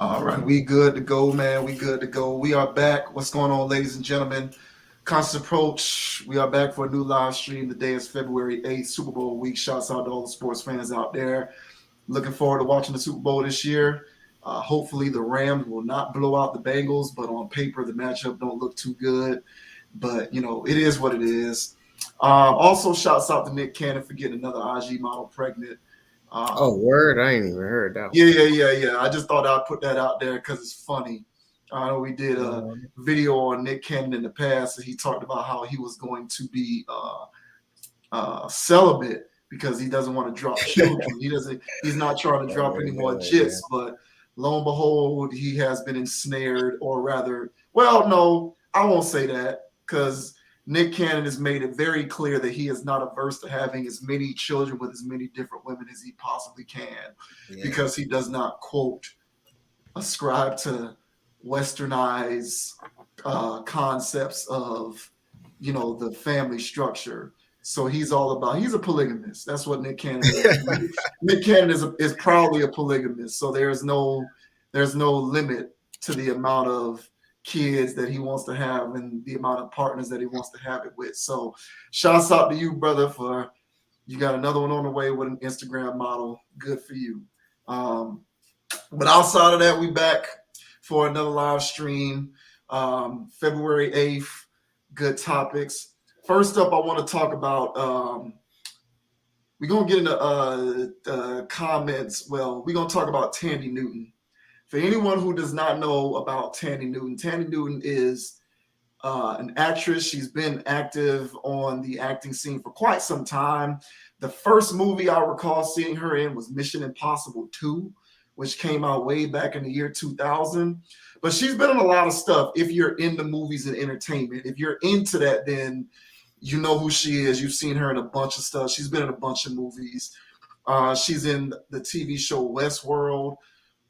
All right, we good to go, man. We good to go. We are back. What's going on, ladies and gentlemen? Constant Approach. We are back for a new live stream. Today is February 8th, Super Bowl week. Shouts out to all the sports fans out there. Looking forward to watching the Super Bowl this year. Hopefully, the Rams will not blow out the Bengals, but on paper, the matchup don't look too good. But, it is what it is. Also, shouts out to Nick Cannon for getting another IG model pregnant. Oh, Um, word! I ain't even heard that yeah. I just thought I'd put that out there because it's funny. I know we did a one. video on Nick Cannon in the past, and he talked about how he was going to be celibate because he doesn't want to drop children. He's not trying to drop any more Yeah. jits, but lo and behold, he has been ensnared, or rather, well, no, I won't say that because Nick Cannon has made it very clear that he is not averse to having as many children with as many different women as he possibly can, Yeah. because he does not, quote, ascribe to westernized concepts of, the family structure. So he's a polygamist. That's what Nick Cannon is. Nick Cannon is proudly a polygamist. So there's no limit to the amount of kids that he wants to have and the amount of partners that he wants to have it with. So shouts out to you, brother, for you got another one on the way with an Instagram model. Good for you. But outside of that, we back for another live stream. February 8th, good topics. First up, I want to talk about, we're going to get into comments. Well, we're going to talk about Thandie Newton. For anyone who does not know about Thandie Newton is an actress. She's been active on the acting scene for quite some time. The first movie I recall seeing her in was Mission Impossible 2, which came out way back in the year 2000. But she's been in a lot of stuff. If you're into movies and entertainment, if you're into that, then you know who she is. You've seen her in a bunch of stuff. She's been in a bunch of movies. She's in the TV show Westworld,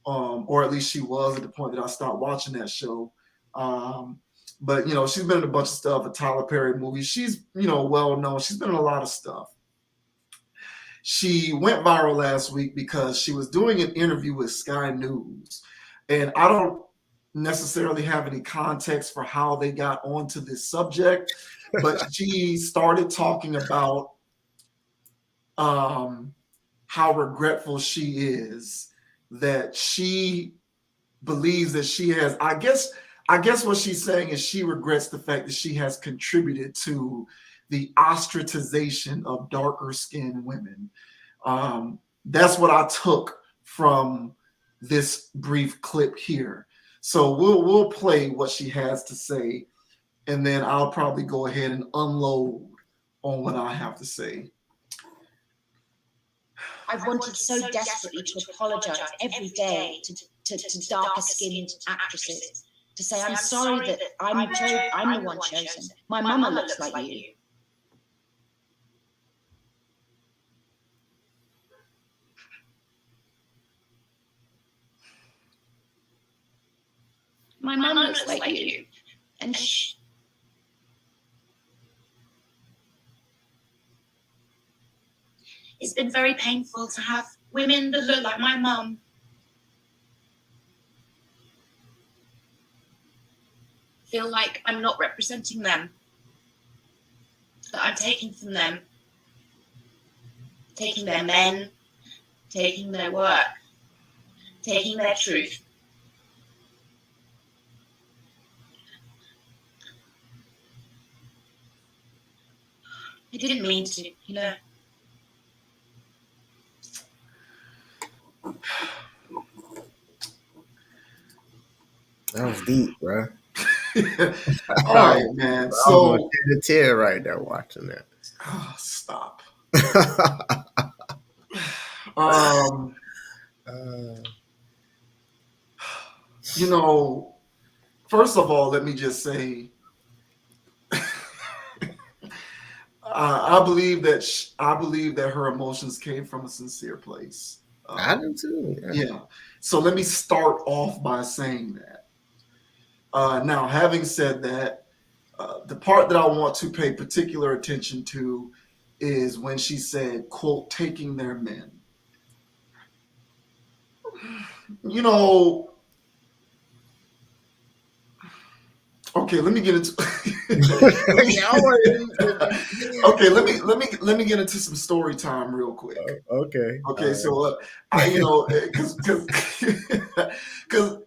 or at least she was at the point that I stopped watching that show. But she's been in a bunch of stuff, a Tyler Perry movie. She's well known. She's been in a lot of stuff. She went viral last week because she was doing an interview with Sky News, and I don't necessarily have any context for how they got onto this subject, but she started talking about how regretful she is that she believes that she has. I guess what she's saying is she regrets the fact that she has contributed to the ostracization of darker skinned women. That's what I took from this brief clip here. So we'll play what she has to say, and then I'll probably go ahead and unload on what I have to say. I've wanted so desperately to apologise every day to darker skinned actresses, to say I'm sorry that I'm the one chosen. My mama looks like you. My mum looks like you. And it's been very painful to have women that look like my mum feel like I'm not representing them, that I'm taking from them, taking their men, taking their work, taking their truth. I didn't mean to, That was deep, bro. All right, man. I was So shed a tear right there watching that. stop. First of all, let me just say, I believe that her emotions came from a sincere place. I do too. Yeah. So let me start off by saying that. Now, having said that, the part that I want to pay particular attention to is when she said, quote, taking their men. Okay, let me get into. Yeah, I want Okay, let me get into some story time real quick. Okay. Okay, so because because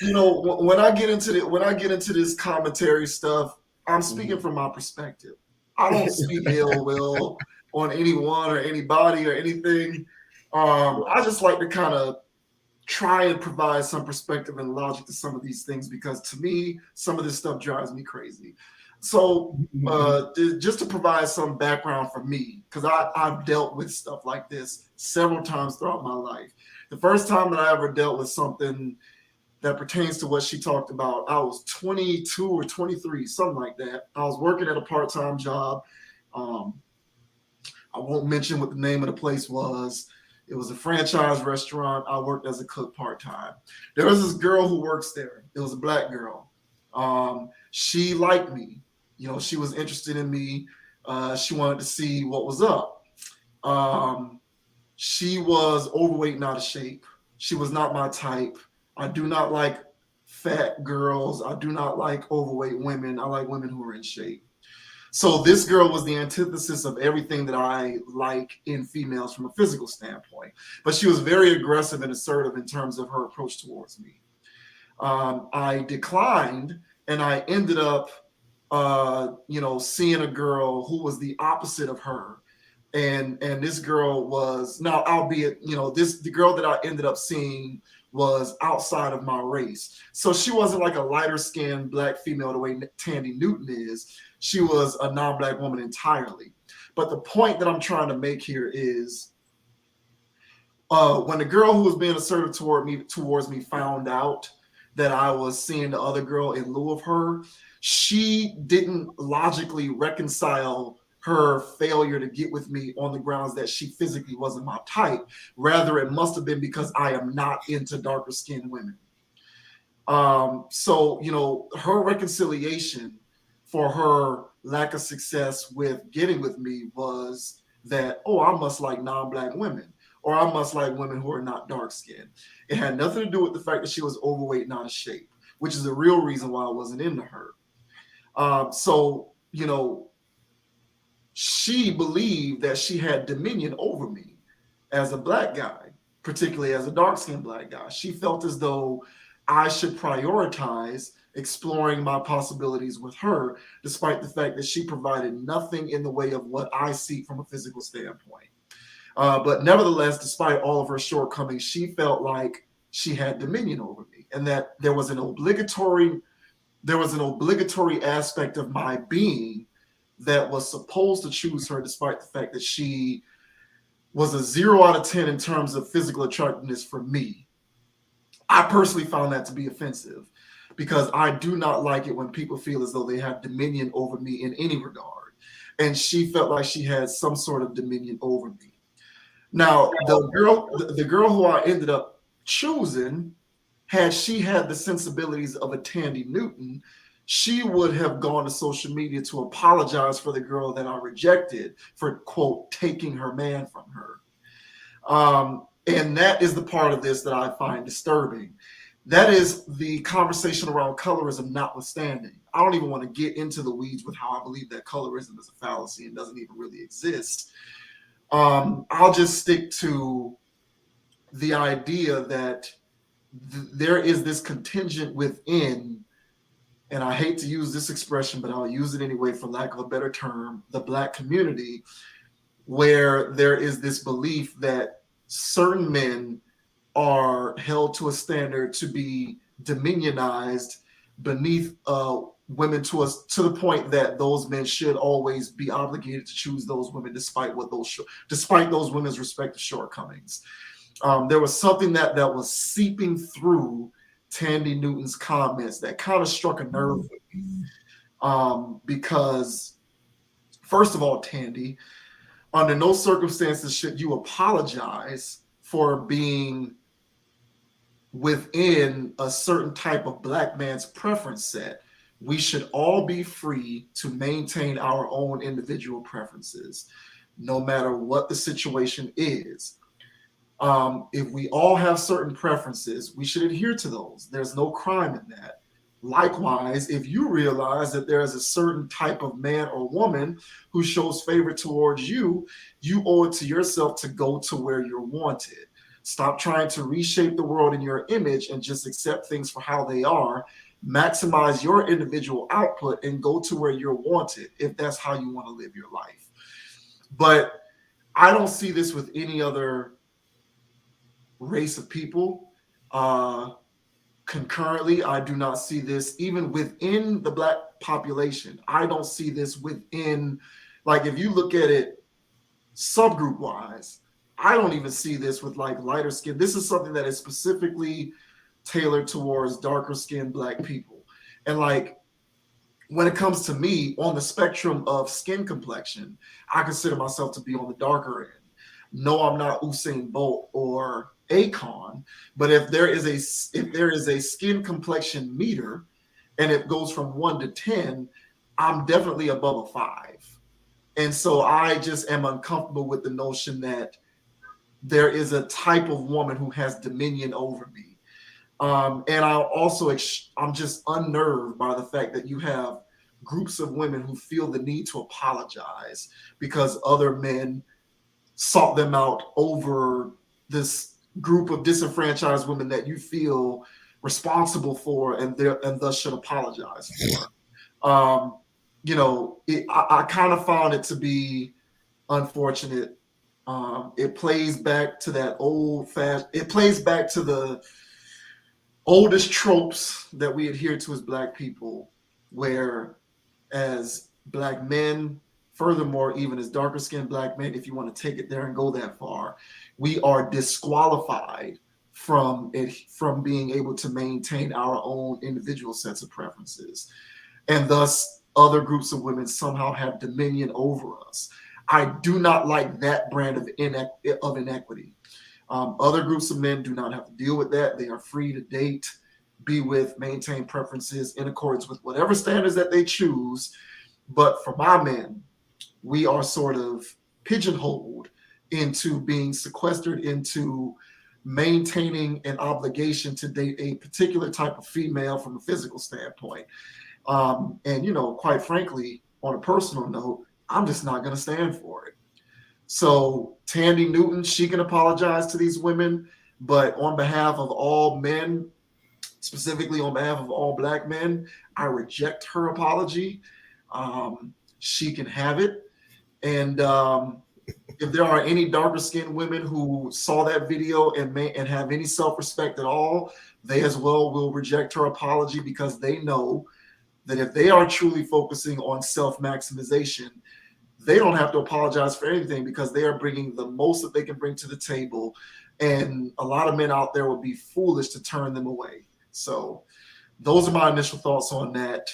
when I get into this commentary stuff, I'm speaking from my perspective. I don't speak ill will on anyone or anybody or anything. I just like to kind of try and provide some perspective and logic to some of these things because to me, some of this stuff drives me crazy. So just to provide some background for me, because I've dealt with stuff like this several times throughout my life. The first time that I ever dealt with something that pertains to what she talked about, I was 22 or 23, something like that. I was working at a part-time job. Um, I won't mention what the name of the place was. It was a franchise restaurant. I worked as a cook part-time. There was this girl who works there. It was a black girl. She liked me. She was interested in me. She wanted to see what was up. She was overweight, not out of shape. She was not my type. I do not like fat girls. I do not like overweight women. I like women who are in shape. So this girl was the antithesis of everything that I like in females from a physical standpoint. But she was very aggressive and assertive in terms of her approach towards me. I declined, and I ended up, seeing a girl who was the opposite of her. And this girl was now, albeit, the girl that I ended up seeing was outside of my race. So she wasn't like a lighter skinned black female the way Thandie Newton is. She was a non-black woman entirely. But the point that I'm trying to make here is when the girl who was being assertive towards me found out that I was seeing the other girl in lieu of her, she didn't logically reconcile her failure to get with me on the grounds that she physically wasn't my type. Rather, it must have been because I am not into darker skinned women. So, her reconciliation for her lack of success with getting with me was that, oh, I must like non-black women, or I must like women who are not dark skinned. It had nothing to do with the fact that she was overweight, not a shape, which is the real reason why I wasn't into her. She believed that she had dominion over me as a black guy, particularly as a dark-skinned black guy. She felt as though I should prioritize exploring my possibilities with her, despite the fact that she provided nothing in the way of what I seek from a physical standpoint. But nevertheless, despite all of her shortcomings, she felt like she had dominion over me, and that there was an obligatory aspect of my being that was supposed to choose her, despite the fact that she was a 0 out of 10 in terms of physical attractiveness for me. I personally found that to be offensive because I do not like it when people feel as though they have dominion over me in any regard. And she felt like she had some sort of dominion over me. Now, the girl who I ended up choosing, had she had the sensibilities of a Thandie Newton, she would have gone to social media to apologize for the girl that I rejected for, quote, taking her man from her. And that is the part of this that I find disturbing. That is the conversation around colorism notwithstanding. I don't even want to get into the weeds with how I believe that colorism is a fallacy and doesn't even really exist. I'll just stick to the idea that there is this contingent within, and I hate to use this expression, but I'll use it anyway for lack of a better term, the black community, where there is this belief that certain men are held to a standard to be dominionized beneath women to the point that those men should always be obligated to choose those women despite those women's respective shortcomings. There was something that was seeping through Thandie Newton's comments that kind of struck a nerve with me. Because, first of all, Thandie, under no circumstances should you apologize for being within a certain type of black man's preference set. We should all be free to maintain our own individual preferences, no matter what the situation is. If we all have certain preferences, we should adhere to those. There's no crime in that. Likewise, if you realize that there is a certain type of man or woman who shows favor towards you, you owe it to yourself to go to where you're wanted. Stop trying to reshape the world in your image and just accept things for how they are. Maximize your individual output and go to where you're wanted if that's how you want to live your life. But I don't see this with any other race of people. Concurrently, I do not see this even within the Black population. I don't see this within, like, if you look at it subgroup wise, I don't even see this with like lighter skin. This is something that is specifically tailored towards darker skinned Black people. And like, when it comes to me on the spectrum of skin complexion, I consider myself to be on the darker end. No, I'm not Usain Bolt or Akon, but if there is a skin complexion meter and it goes from 1 to 10, I'm definitely above a 5. And so I just am uncomfortable with the notion that there is a type of woman who has dominion over me. And I'm just unnerved by the fact that you have groups of women who feel the need to apologize because other men sought them out over this group of disenfranchised women that you feel responsible for and thus should apologize for. I kind of found it to be unfortunate. It plays back to that it plays back to the oldest tropes that we adhere to as Black people, where as Black men, furthermore, even as darker skinned Black men, if you want to take it there and go that far, we are disqualified from being able to maintain our own individual sets of preferences. And thus other groups of women somehow have dominion over us. I do not like that brand of inequity. Other groups of men do not have to deal with that. They are free to date, be with, maintain preferences in accordance with whatever standards that they choose. But for my men, we are sort of pigeonholed into being sequestered into maintaining an obligation to date a particular type of female from a physical standpoint. And quite frankly, on a personal note, I'm just not going to stand for it. So Thandie Newton, she can apologize to these women, but on behalf of all men, specifically on behalf of all Black men, I reject her apology. She can have it. And if there are any darker skinned women who saw that video and have any self-respect at all, they as well will reject her apology because they know that if they are truly focusing on self-maximization, they don't have to apologize for anything because they are bringing the most that they can bring to the table. And a lot of men out there would be foolish to turn them away. So those are my initial thoughts on that.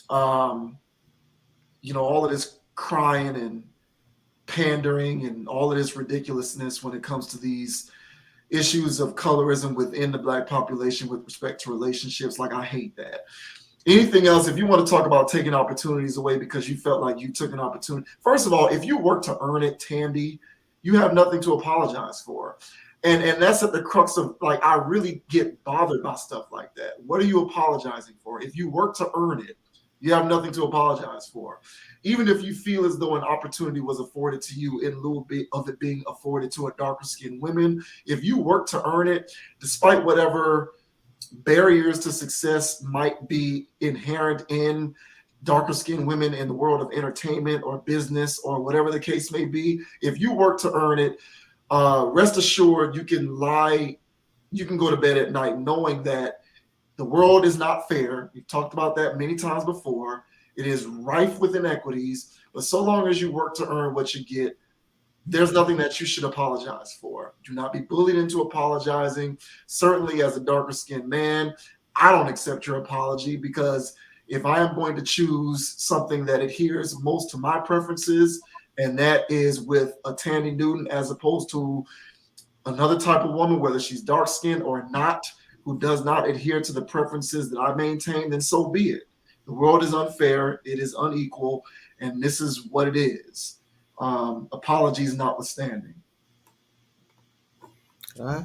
All of this crying and pandering and all of this ridiculousness when it comes to these issues of colorism within the Black population with respect to relationships. Like, I hate that. Anything else, if you want to talk about taking opportunities away because you felt like you took an opportunity, first of all, if you work to earn it, Thandie, you have nothing to apologize for. And that's at the crux of, like, I really get bothered by stuff like that. What are you apologizing for? If you work to earn it, you have nothing to apologize for. Even if you feel as though an opportunity was afforded to you in lieu of it being afforded to a darker skinned woman, if you work to earn it, despite whatever barriers to success might be inherent in darker skinned women in the world of entertainment or business or whatever the case may be, if you work to earn it, rest assured you can go to bed at night knowing that the world is not fair. We've talked about that many times before. It is rife with inequities, but so long as you work to earn what you get, there's nothing that you should apologize for. Do not be bullied into apologizing. Certainly as a darker skinned man, I don't accept your apology because if I am going to choose something that adheres most to my preferences, and that is with a Thandie Newton as opposed to another type of woman, whether she's dark skinned or not, who does not adhere to the preferences that I maintain, then so be it. The world is unfair, it is unequal, and this is what it is. Apologies notwithstanding. I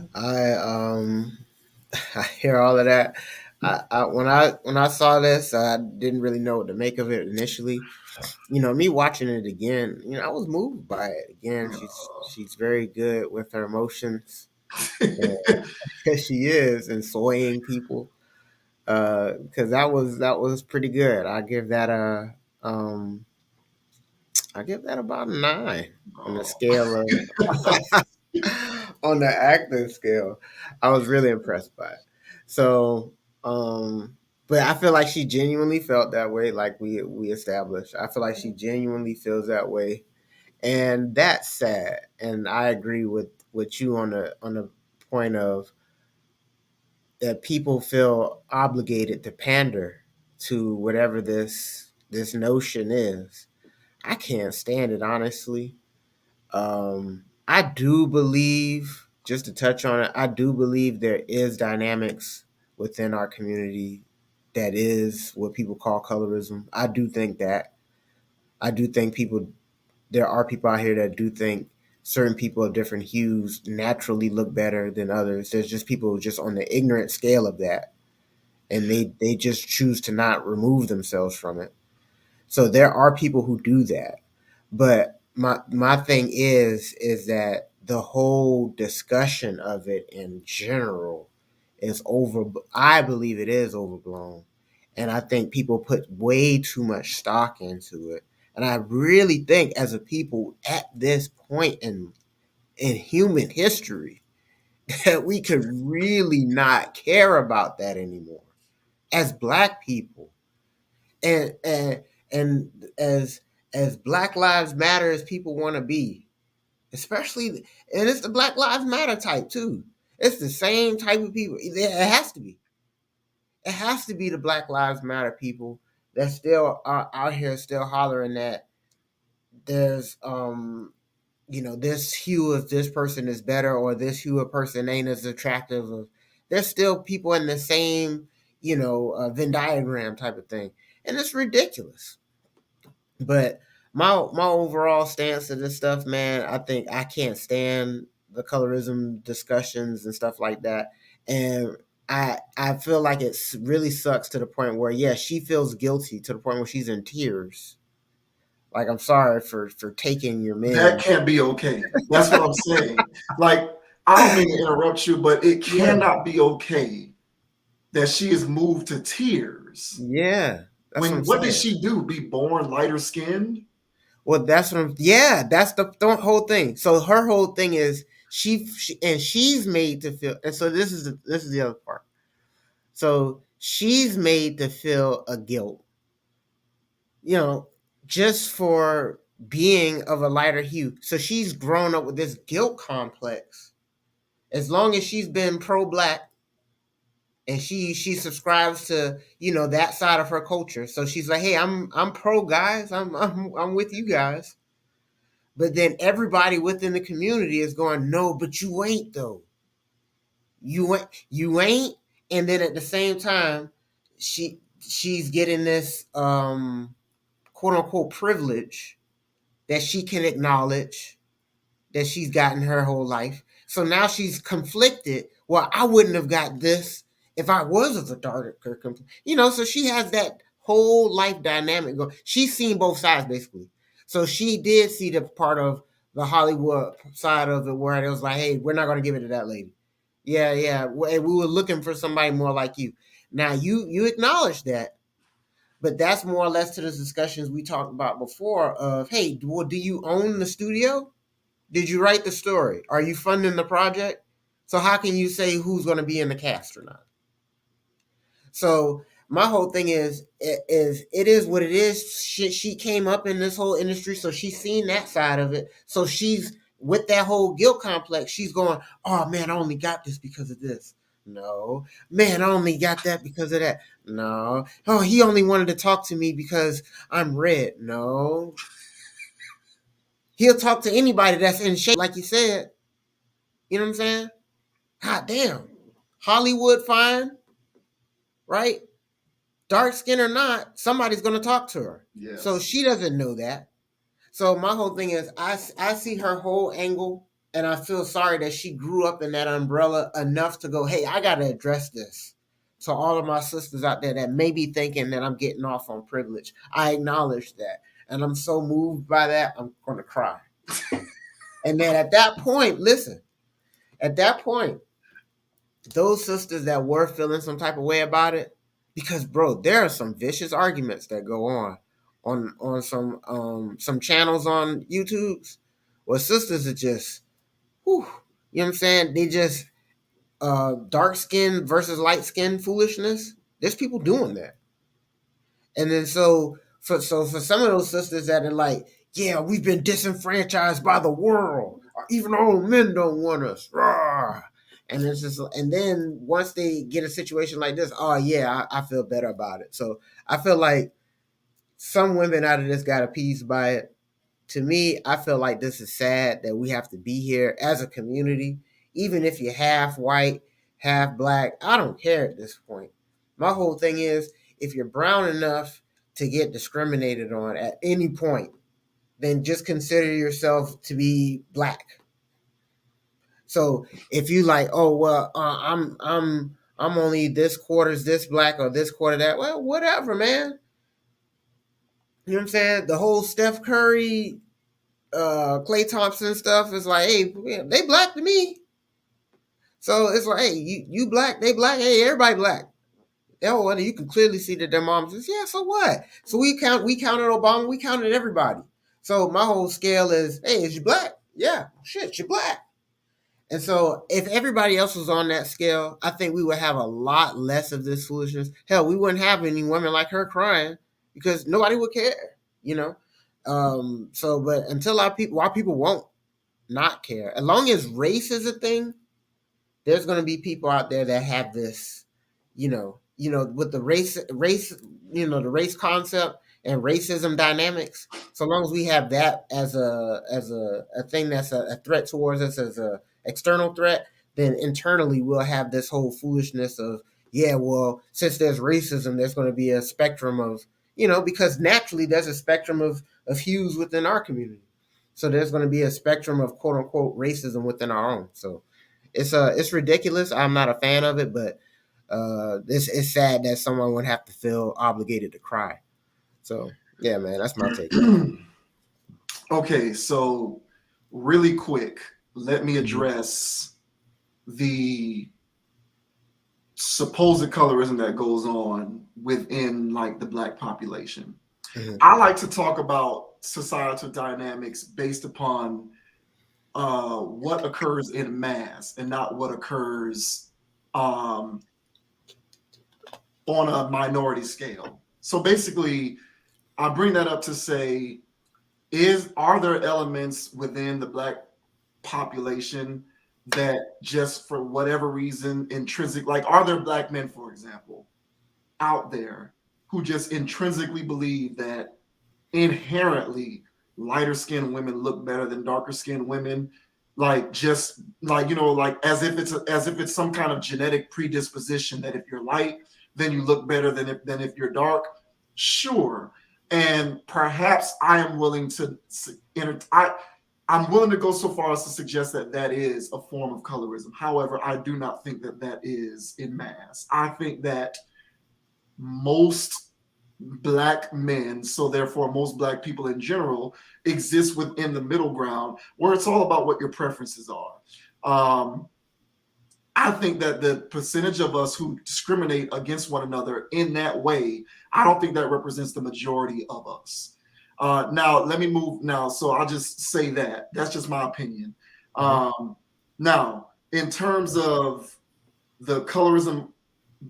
I hear all of that. when I saw this, I didn't really know what to make of it initially. Me watching it again, I was moved by it. Again, she's very good with her emotions. And she is, and swaying people. Because that was pretty good. Um I give that about a 9 on the Oh. scale of on the acting scale. I was really impressed by it. So, but I feel like she genuinely felt that way, like we established. I feel like she genuinely feels that way, and that's sad. And I agree with you on the point of that people feel obligated to pander to whatever this notion is. I can't stand it, honestly. I do believe, just to touch on it, I do believe there is dynamics within our community that is what people call colorism. I do think that. I do think there are people out here that do think certain people of different hues naturally look better than others. There's just people just on the ignorant scale of that, and they just choose to not remove themselves from it. So there are people who do that. But my thing is that the whole discussion of it in general is over. I believe it is overblown, and I think people put way too much stock into it. And I really think, as a people at this point in human history, that we could really not care about that anymore as Black people, and as Black Lives Matter as people want to be, especially, and it's the Black Lives Matter type too. It's the same type of people. It has to be. It has to be the Black Lives Matter people that still are out here still hollering that there's this hue of this person is better, or this hue of person ain't as attractive. There's still people in the same Venn diagram type of thing, and it's ridiculous. But my overall stance to this stuff, man, I think I can't stand the colorism discussions and stuff like that. And I feel like it really sucks to the point where, yeah, she feels guilty to the point where she's in tears. Like, I'm sorry for taking your That man. can't be okay. That's what I'm saying. Like, I don't mean to interrupt you, but it Yeah, cannot be okay that she is moved to tears. yeah, that's what I'm What did saying. she do? Be born lighter skinned? Well, that's what I'm. Yeah, that's the whole thing. So her whole thing is she's made to feel. And so this is the other part. So she's made to feel a guilt, you know, just for being of a lighter hue. So she's grown up with this guilt complex. As long as she's been pro-Black, and she subscribes to that side of her culture. So she's like, hey, I'm pro guys. I'm with you guys. But then everybody within the community is going, no, but you ain't though. You ain't. And then at the same time, she's getting this quote unquote privilege that she can acknowledge that she's gotten her whole life. So now she's conflicted. Well, I wouldn't have got this if I was of a darker complexion. So she has that whole life dynamic going. She's seen both sides basically. So she did see the part of the Hollywood side of it where it was like, hey, we're not going to give it to that lady. Yeah, yeah. We were looking for somebody more like you. Now you acknowledge that, but that's more or less to the discussions we talked about before of, hey, well, do you own the studio? Did you write the story? Are you funding the project? So how can you say who's going to be in the cast or not? So my whole thing is it is what it is. She came up in this whole industry, so she's seen that side of it. So she's with that whole guilt complex. She's going, oh man, I only got this because of this. No, man, I only got that because of that. No, oh, he only wanted to talk to me because I'm red. No, he'll talk to anybody that's in shape, like you said. You know what I'm saying? Hot damn. Hollywood fine, right? Dark skin or not, somebody's going to talk to her. So Yes. she doesn't know that. So my whole thing is I see her whole angle, and I feel sorry that she grew up in that umbrella enough to go, hey, I got to address this So all of my sisters out there that may be thinking that I'm getting off on privilege, I acknowledge that. And I'm so moved by that, I'm going to cry. And then at that point, listen, at that point, those sisters that were feeling some type of way about it, because bro, there are some vicious arguments that go on some channels on YouTube where sisters are just, whew, you know what I'm saying? They just dark skin versus light skin foolishness. There's people doing that. And then for some of those sisters that are like, yeah, we've been disenfranchised by the world, or even our own men don't want us. Rah. And it's just, and then once they get a situation like this, oh yeah, I feel better about it. So I feel like some women out of this got appeased by it. To me, I feel like this is sad that we have to be here as a community, even if you're half white, half black. I don't care at this point. My whole thing is, if you're brown enough to get discriminated on at any point, then just consider yourself to be black. So if you like, oh well, I'm only this quarter's this black or this quarter that, well, whatever, man. You know what I'm saying? The whole Steph Curry, Clay Thompson stuff is like, hey, they black to me. So it's like, hey, you black, they black, hey, everybody black. Oh, you can clearly see that their mom says, yeah, so what? So we counted Obama, we counted everybody. So my whole scale is, hey, is you black? Yeah, shit, you're black. And so if everybody else was on that scale, I think we would have a lot less of this foolishness. Hell, we wouldn't have any women like her crying because nobody would care, you know? But until why people won't not care, as long as race is a thing, there's going to be people out there that have this, with the race, the race concept and racism dynamics. So long as we have that as a thing that's a threat towards us as a external threat, then internally we'll have this whole foolishness of, yeah, well, since there's racism, there's going to be a spectrum of, because naturally there's a spectrum of hues within our community. So there's going to be a spectrum of quote unquote racism within our own. So it's ridiculous. I'm not a fan of it, but it's sad that someone would have to feel obligated to cry. So yeah, man, that's my take. Okay, so really quick, let me address the supposed colorism that goes on within like the black population. Mm-hmm. I like to talk about societal dynamics based upon what occurs in mass and not what occurs on a minority scale. So basically, I bring that up to say, are there elements within the black population that just for whatever reason intrinsic, like are there black men, for example, out there who just intrinsically believe that inherently lighter skinned women look better than darker skinned women, like just like, like as if it's some kind of genetic predisposition that if you're light, then you look better than if you're dark? Sure. And perhaps I am willing to I'm willing to go so far as to suggest that is a form of colorism. However, I do not think that is in mass. I think that most black men, so therefore most black people in general, exist within the middle ground where it's all about what your preferences are. I think that the percentage of us who discriminate against one another in that way, I don't think that represents the majority of us. Now, let me move now. So I'll just say that. That's just my opinion. Now, in terms of the colorism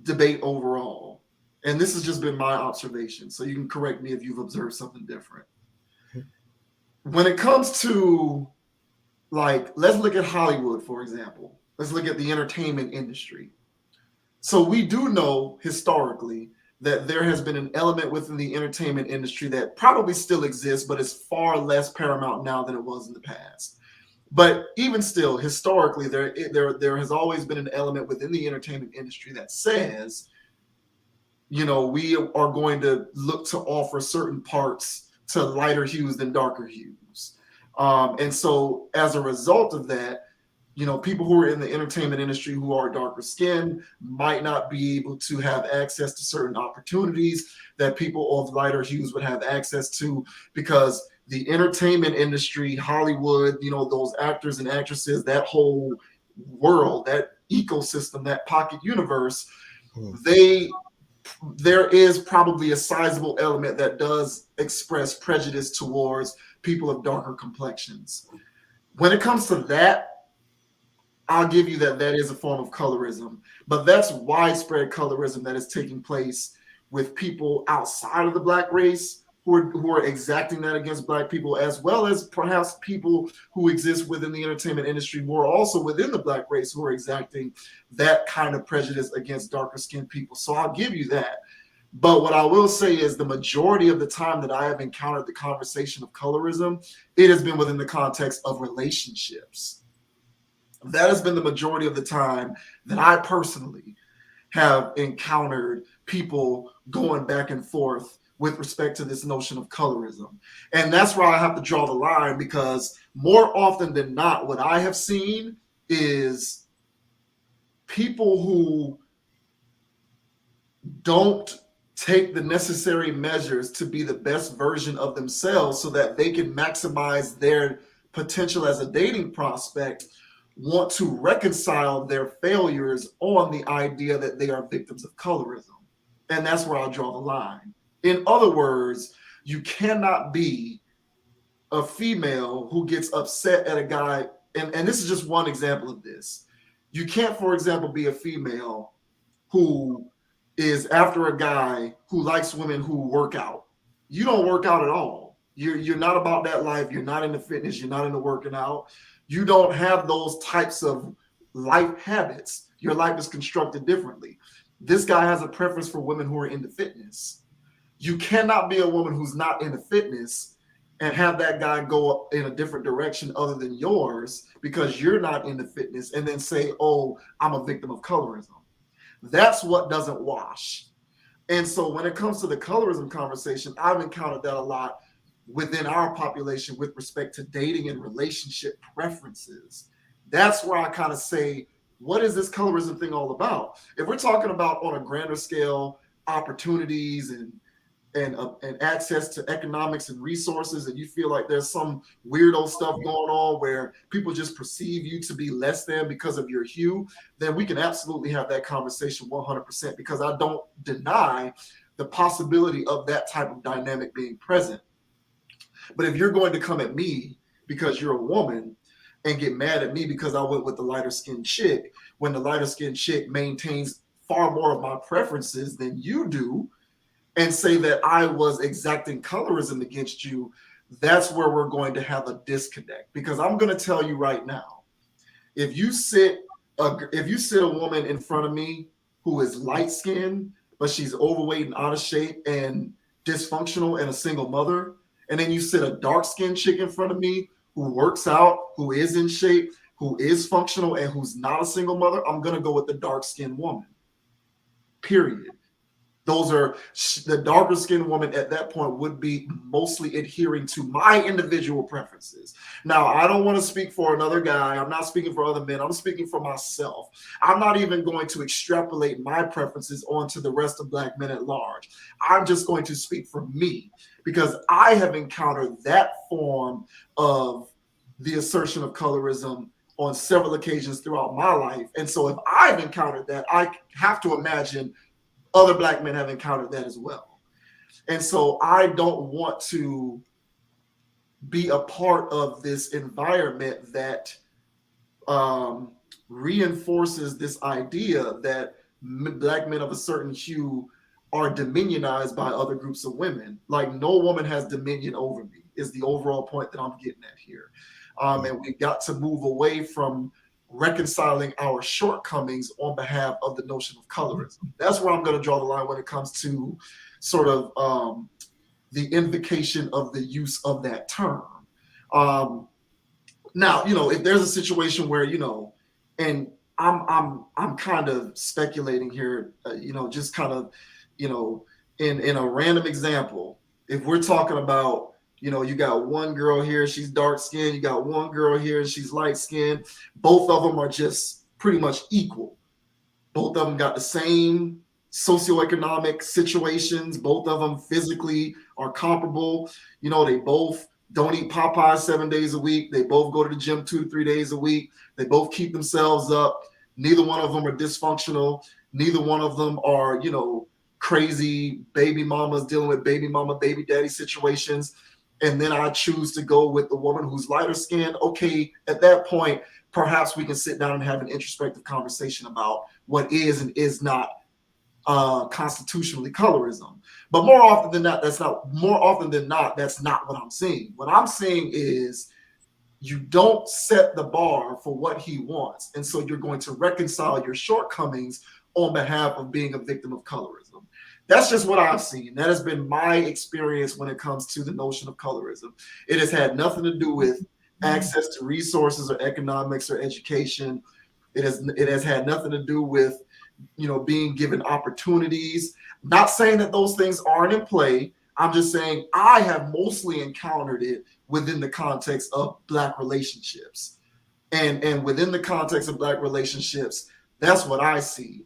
debate overall, and this has just been my observation, so you can correct me if you've observed something different. When it comes to, like, let's look at Hollywood, for example. Let's look at the entertainment industry. So we do know historically that there has been an element within the entertainment industry that probably still exists, but is far less paramount now than it was in the past. But even still, historically, there has always been an element within the entertainment industry that says, we are going to look to offer certain parts to lighter hues than darker hues. And so as a result of that, people who are in the entertainment industry who are darker skinned might not be able to have access to certain opportunities that people of lighter hues would have access to, because the entertainment industry, Hollywood, those actors and actresses, that whole world, that ecosystem, that pocket universe, there is probably a sizable element that does express prejudice towards people of darker complexions. When it comes to that, I'll give you that is a form of colorism, but that's widespread colorism that is taking place with people outside of the Black race who are exacting that against Black people, as well as perhaps people who exist within the entertainment industry who are also within the Black race who are exacting that kind of prejudice against darker skinned people. So I'll give you that. But what I will say is the majority of the time that I have encountered the conversation of colorism, it has been within the context of relationships. That has been the majority of the time that I personally have encountered people going back and forth with respect to this notion of colorism. And that's where I have to draw the line, because more often than not, what I have seen is people who don't take the necessary measures to be the best version of themselves so that they can maximize their potential as a dating prospect want to reconcile their failures on the idea that they are victims of colorism. And that's where I'll draw the line. In other words, you cannot be a female who gets upset at a guy, and this is just one example of this. You can't, for example, be a female who is after a guy who likes women who work out. You don't work out at all. You're not about that life. You're not into fitness. You're not into working out. You don't have those types of life habits. Your life is constructed differently. This guy has a preference for women who are into fitness. You cannot be a woman who's not into fitness and have that guy go in a different direction other than yours because you're not into fitness and then say, oh, I'm a victim of colorism. That's what doesn't wash. And so when it comes to the colorism conversation, I've encountered that a lot within our population with respect to dating and relationship preferences. That's where I kind of say, what is this colorism thing all about? If we're talking about on a grander scale, opportunities and access to economics and resources, and you feel like there's some weirdo stuff going on where people just perceive you to be less than because of your hue, then we can absolutely have that conversation 100%, because I don't deny the possibility of that type of dynamic being present. But if you're going to come at me because you're a woman and get mad at me because I went with the lighter skinned chick, when the lighter skinned chick maintains far more of my preferences than you do, and say that I was exacting colorism against you, that's where we're going to have a disconnect. Because I'm going to tell you right now, if you sit a woman in front of me who is light skinned, but she's overweight and out of shape and dysfunctional and a single mother, and then you sit a dark skinned chick in front of me who works out, who is in shape, who is functional, and who's not a single mother, I'm going to go with the dark skinned woman. Period. Those are the darker skinned woman at that point would be mostly adhering to my individual preferences. Now, I don't want to speak for another guy. I'm not speaking for other men. I'm speaking for myself. I'm not even going to extrapolate my preferences onto the rest of Black men at large. I'm just going to speak for me, because I have encountered that form of the assertion of colorism on several occasions throughout my life. And so if I've encountered that, I have to imagine other Black men have encountered that as well. And so I don't want to be a part of this environment that reinforces this idea that Black men of a certain hue are dominionized by other groups of women. Like, no woman has dominion over me is the overall point that I'm getting at here. And we've got to move away from reconciling our shortcomings on behalf of the notion of colorism. That's where I'm going to draw the line when it comes to sort of the invocation of the use of that term. Now, if there's a situation where, and I'm kind of speculating here, just kind of, in a random example, if we're talking about You know, you got one girl here, she's dark skinned. You got one girl here, she's light skinned. Both of them are just pretty much equal. Both of them got the same socioeconomic situations. Both of them physically are comparable. You know, they both don't eat Popeyes 7 days a week. They both go to the gym 2 to 3 days a week. They both keep themselves up. Neither one of them are dysfunctional. Neither one of them are, you know, crazy baby mamas dealing with baby mama, baby daddy situations. And then I choose to go with the woman who's lighter skinned. Okay, at that point, perhaps we can sit down and have an introspective conversation about what is and is not constitutionally colorism. But more often than not, that's not what I'm saying. What I'm saying is you don't set the bar for what he wants. And so you're going to reconcile your shortcomings on behalf of being a victim of colorism. That's just what I've seen. That has been my experience when it comes to the notion of colorism. It has had nothing to do with access to resources or economics or education. It has had nothing to do with, you know, being given opportunities. Not saying that those things aren't in play. I'm just saying I have mostly encountered it within the context of Black relationships. And within the context of Black relationships, that's what I see.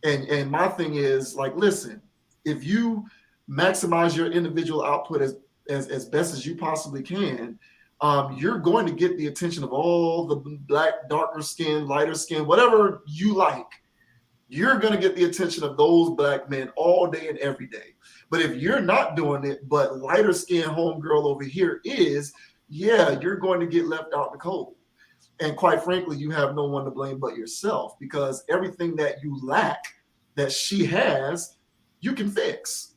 And my thing is, like, listen, if you maximize your individual output as best as you possibly can, you're going to get the attention of all the Black, darker skin, lighter skin, whatever you like. You're going to get the attention of those Black men all day and every day. But if you're not doing it, but lighter skin homegirl over here is, yeah, you're going to get left out in the cold. And quite frankly, you have no one to blame but yourself, because everything that you lack that she has, you can fix.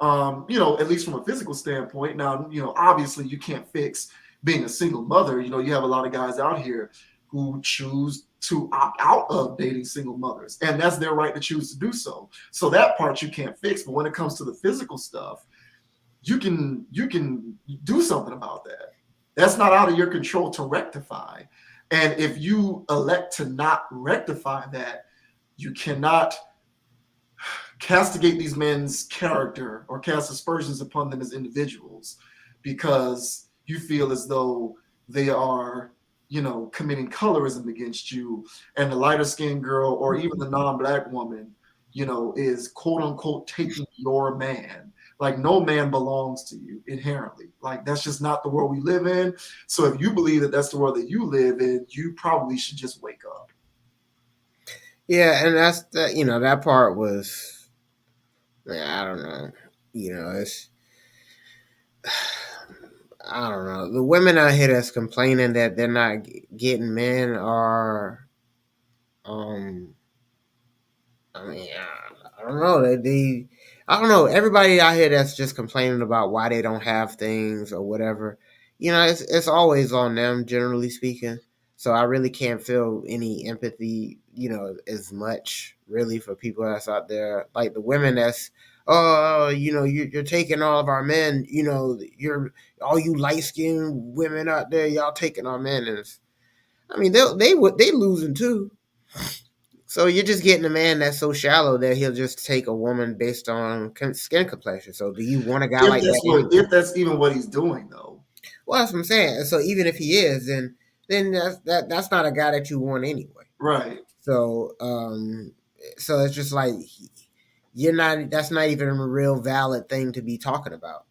You know, at least from a physical standpoint. Now, you know, obviously you can't fix being a single mother. You know, you have a lot of guys out here who choose to opt out of dating single mothers, and that's their right to choose to do so. So that part you can't fix. But when it comes to the physical stuff, you can do something about that. That's not out of your control to rectify. And if you elect to not rectify that, you cannot castigate these men's character or cast aspersions upon them as individuals because you feel as though they are, you know, committing colorism against you, and the lighter skinned girl or even the non-Black woman, you know, is quote unquote taking your man. Like, no man belongs to you inherently. Like, that's just not the world we live in. So if you believe that that's the world that you live in, you probably should just wake up. Yeah, and that's that. You know, that part was, man, I don't know. You know, it's, I don't know. The women out here that's complaining that they're not getting men are, um, I mean, I don't know. I don't know. Everybody out here that's just complaining about why they don't have things or whatever, you know, it's always on them, generally speaking. So I really can't feel any empathy, you know, as much really for people that's out there, like the women that's, oh, you know, you're taking all of our men, you know, you're all you light skinned women out there, y'all taking our men, and I mean, they losing too. So you're just getting a man that's so shallow that he'll just take a woman based on skin complexion. So do you want a guy like that anyway? If that's even what he's doing, though. Well, that's what I'm saying. So even if he is, then that's not a guy that you want anyway. Right. So so it's just like you're not. That's not even a real valid thing to be talking about.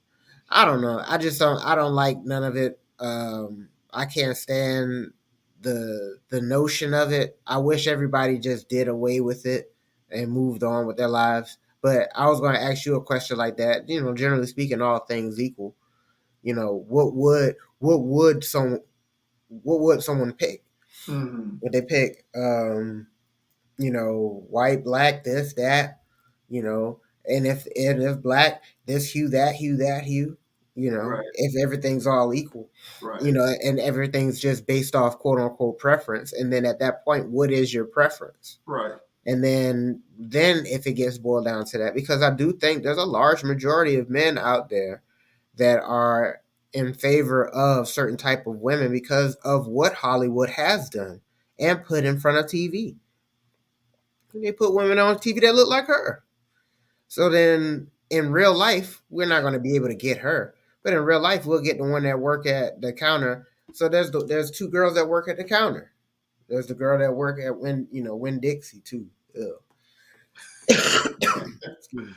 I don't know. I don't like none of it. I can't stand the notion of it. I wish everybody just did away with it and moved on with their lives. But I was going to ask you a question like that. You know, generally speaking, all things equal, you know, what would someone pick? Mm-hmm. Would they pick, you know, white, black, this, that, you know, and if black, this hue, that hue, that hue, you know, Right. if everything's all equal, Right. you know, and everything's just based off quote unquote preference, and then at that point, what is your preference? Right. And then if it gets boiled down to that, because I do think there's a large majority of men out there that are in favor of certain type of women because of what Hollywood has done and put in front of TV. They put women on TV that look like her. So then in real life, we're not going to be able to get her. But in real life, we'll get the one that work at the counter. So there's two girls that work at the counter. There's the girl that work at Win Dixie too. Ew. Excuse me.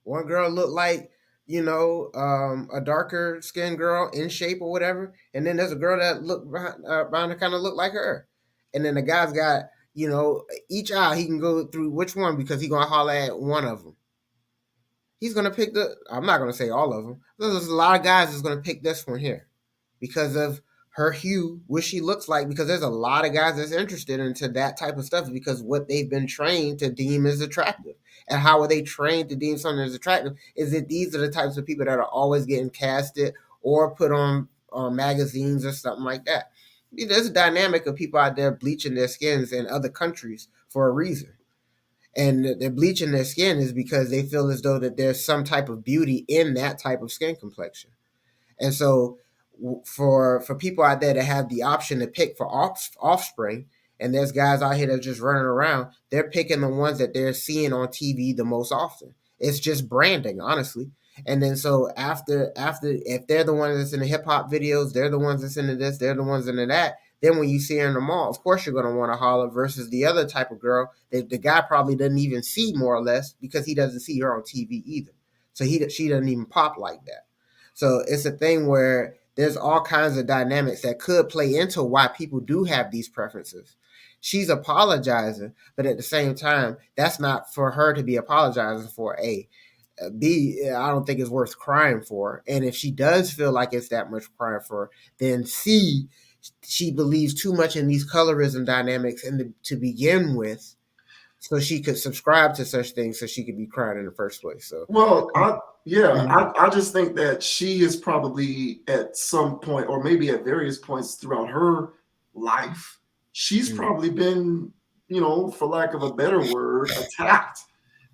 One girl looked like a darker skinned girl in shape or whatever, and then there's a girl that looked around to kind of look like her, and then the guy's got each eye he can go through which one because he's gonna holler at one of them. He's gonna pick the. I'm not gonna say all of them. There's a lot of guys that's gonna pick this one here because of her hue, what she looks like. Because there's a lot of guys that's interested into that type of stuff because what they've been trained to deem as attractive. And how are they trained to deem something as attractive? Is that these are the types of people that are always getting casted or put on magazines or something like that. There's a dynamic of people out there bleaching their skins in other countries for a reason, and they're bleaching their skin is because they feel as though that there's some type of beauty in that type of skin complexion. And so for people out there that have the option to pick for offspring, and there's guys out here that are just running around, they're picking the ones that they're seeing on TV the most often. It's just branding, honestly. And then so after if they're the ones that's in the hip hop videos, they're the ones that's into this, they're the ones into that. Then when you see her in the mall, of course you're gonna want to holler versus the other type of girl that the guy probably doesn't even see more or less because he doesn't see her on TV either. So she doesn't even pop like that. So it's a thing where there's all kinds of dynamics that could play into why people do have these preferences. She's apologizing, but at the same time, that's not for her to be apologizing for. A, B, I don't think it's worth crying for. And if she does feel like it's that much crying for, then C, she believes too much in these colorism dynamics to begin with, so she could subscribe to such things so she could be crying in the first place. So Well, I just think that she is probably at some point, or maybe at various points throughout her life, she's probably been, for lack of a better word, attacked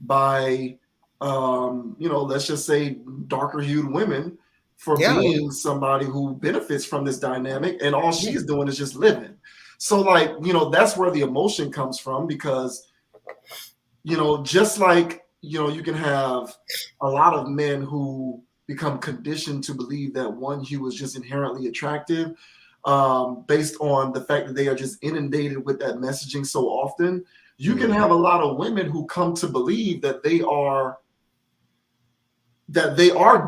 by, let's just say darker hued women for being somebody who benefits from this dynamic, and all she's doing is just living. So, that's where the emotion comes from because, just like, you can have a lot of men who become conditioned to believe that one hue is just inherently attractive, based on the fact that they are just inundated with that messaging so often. You can have a lot of women who come to believe that they are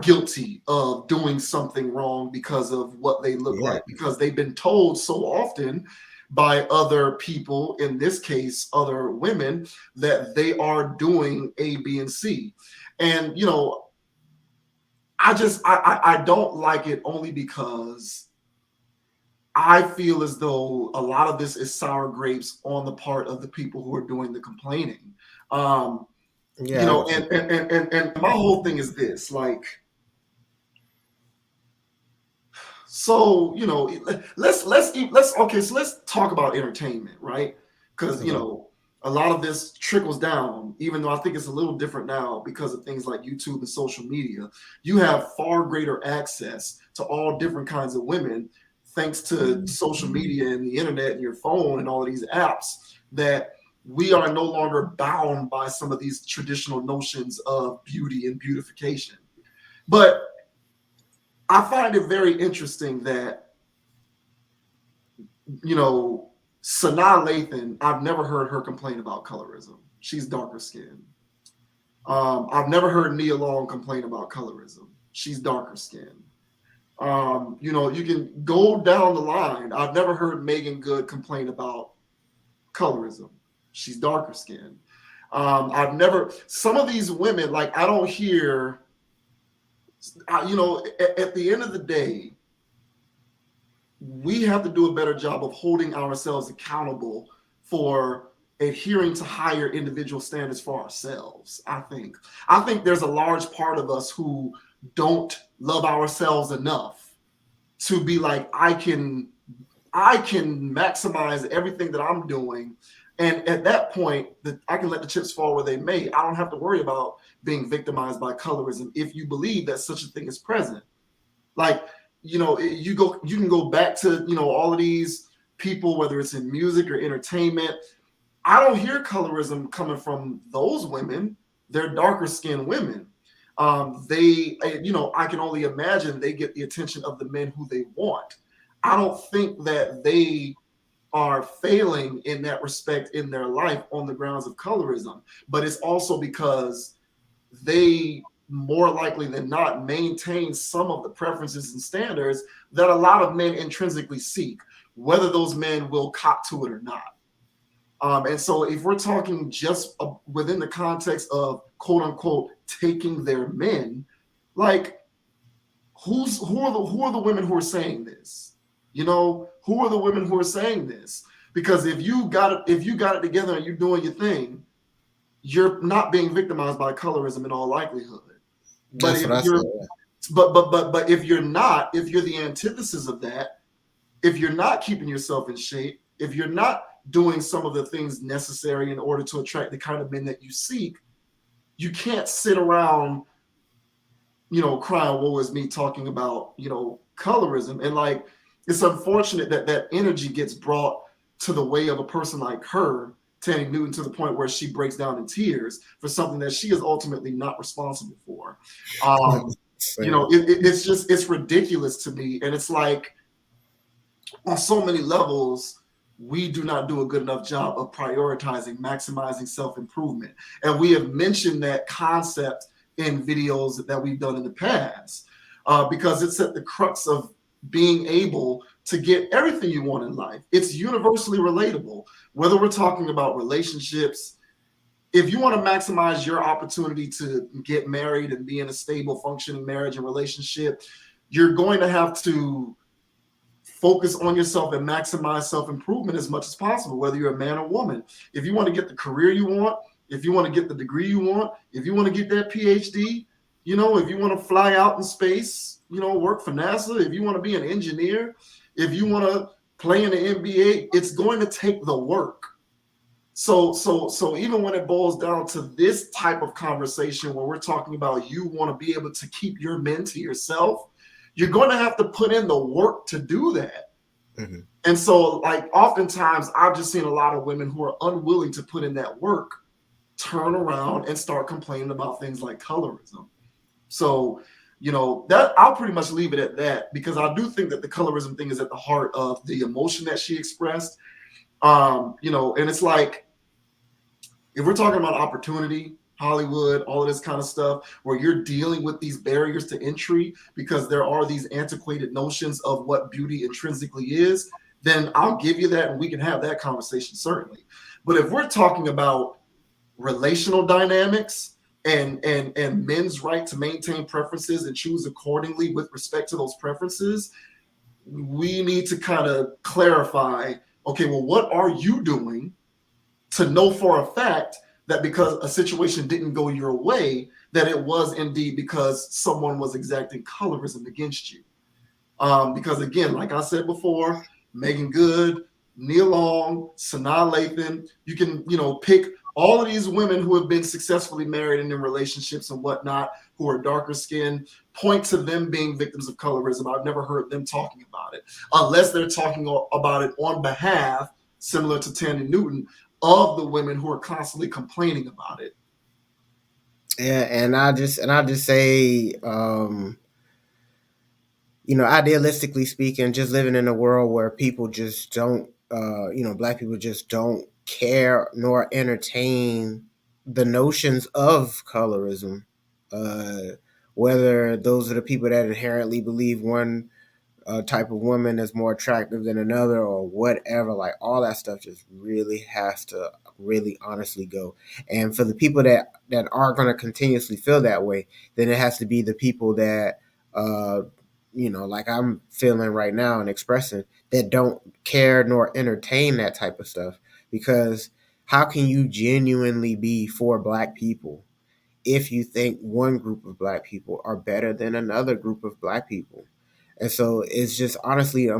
guilty of doing something wrong because of what they look like, because they've been told so often by other people, in this case, other women, that they are doing A, B, and C. And, I don't like it only because I feel as though a lot of this is sour grapes on the part of the people who are doing the complaining. And my whole thing is this, so let's talk about entertainment, right? Because a lot of this trickles down, even though I think it's a little different now because of things like YouTube and social media. You have far greater access to all different kinds of women thanks to social media and the internet and your phone and all of these apps, that we are no longer bound by some of these traditional notions of beauty and beautification. But I find it very interesting that, Sanaa Lathan, I've never heard her complain about colorism. She's darker skinned. I've never heard Nia Long complain about colorism. She's darker skinned. You can go down the line. I've never heard Megan Good complain about colorism. She's darker skinned. Some of these women, I don't hear, at the end of the day, we have to do a better job of holding ourselves accountable for adhering to higher individual standards for ourselves. I think there's a large part of us who don't love ourselves enough to be like, I can maximize everything that I'm doing. And at that point, I can let the chips fall where they may. I don't have to worry about being victimized by colorism if you believe that such a thing is present. You can go back to, all of these people, whether it's in music or entertainment. I don't hear colorism coming from those women. They're darker skinned women. I can only imagine they get the attention of the men who they want. I don't think that they are failing in that respect in their life on the grounds of colorism, but it's also because they more likely than not maintain some of the preferences and standards that a lot of men intrinsically seek, whether those men will cop to it or not. And so if we're talking just within the context of quote unquote taking their men, like who are the women who are saying this? Who are the women who are saying this? Because if you got it together and you're doing your thing, you're not being victimized by colorism in all likelihood. But That's if what I you're said. but if you're not, if you're the antithesis of that, if you're not keeping yourself in shape, if you're not doing some of the things necessary in order to attract the kind of men that you seek, you can't sit around, crying woe is me, talking about, colorism. And like, it's unfortunate that that energy gets brought to the way of a person like her, Thandie Newton, to the point where she breaks down in tears for something that she is ultimately not responsible for. It's ridiculous to me. And it's like, on so many levels, we do not do a good enough job of prioritizing, maximizing self-improvement. And we have mentioned that concept in videos that we've done in the past, because it's at the crux of being able to get everything you want in life. It's universally relatable, whether we're talking about relationships. If you want to maximize your opportunity to get married and be in a stable, functioning marriage and relationship, you're going to have to focus on yourself and maximize self-improvement as much as possible, whether you're a man or woman. If you want to get the career you want, if you want to get the degree you want, if you want to get that PhD, if you want to fly out in space, work for NASA, if you want to be an engineer, if you want to play in the NBA, it's going to take the work. So even when it boils down to this type of conversation where we're talking about you want to be able to keep your men to yourself, you're going to have to put in the work to do that. Mm-hmm. And so, like, oftentimes I've just seen a lot of women who are unwilling to put in that work turn around and start complaining about things like colorism. So, that I'll pretty much leave it at that, because I do think that the colorism thing is at the heart of the emotion that she expressed. And it's like, if we're talking about opportunity, Hollywood, all of this kind of stuff, where you're dealing with these barriers to entry because there are these antiquated notions of what beauty intrinsically is, then I'll give you that and we can have that conversation, certainly. But if we're talking about relational dynamics and men's right to maintain preferences and choose accordingly with respect to those preferences, we need to kind of clarify, okay, well, what are you doing to know for a fact that because a situation didn't go your way, that it was indeed because someone was exacting colorism against you. Because again, like I said before, Megan Good, Nia Long, Sanaa Lathan, you can, pick all of these women who have been successfully married and in relationships and whatnot, who are darker skinned, point to them being victims of colorism. I've never heard them talking about it, unless they're talking about it on behalf, similar to Thandie Newton, of the women who are constantly complaining about it. Yeah, and I just say, idealistically speaking, just living in a world where people just don't, black people just don't care nor entertain the notions of colorism. Uh, Whether those are the people that inherently believe one type of woman is more attractive than another or whatever, like all that stuff just really has to really honestly go. And for the people that are going to continuously feel that way, then it has to be the people that like I'm feeling right now and expressing, that don't care nor entertain that type of stuff. Because how can you genuinely be for black people if you think one group of black people are better than another group of black people? And so it's just honestly the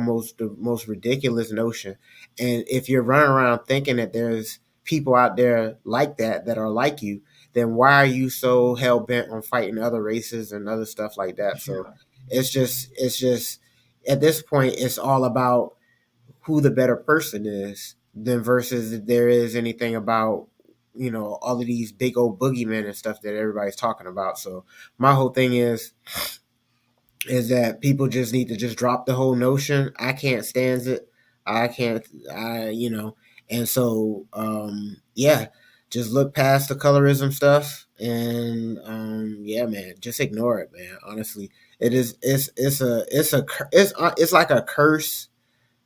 most ridiculous notion. And if you're running around thinking that there's people out there like that are like you, then why are you so hell bent on fighting other races and other stuff like that? So Yeah. it's just at this point it's all about who the better person is than versus if there is anything about all of these big old boogeymen and stuff that everybody's talking about. So my whole thing is that people just need to just drop the whole notion. I can't stand it. I can't. And so yeah, just look past the colorism stuff, and yeah, man, just ignore it, man. Honestly, it is. It's like a curse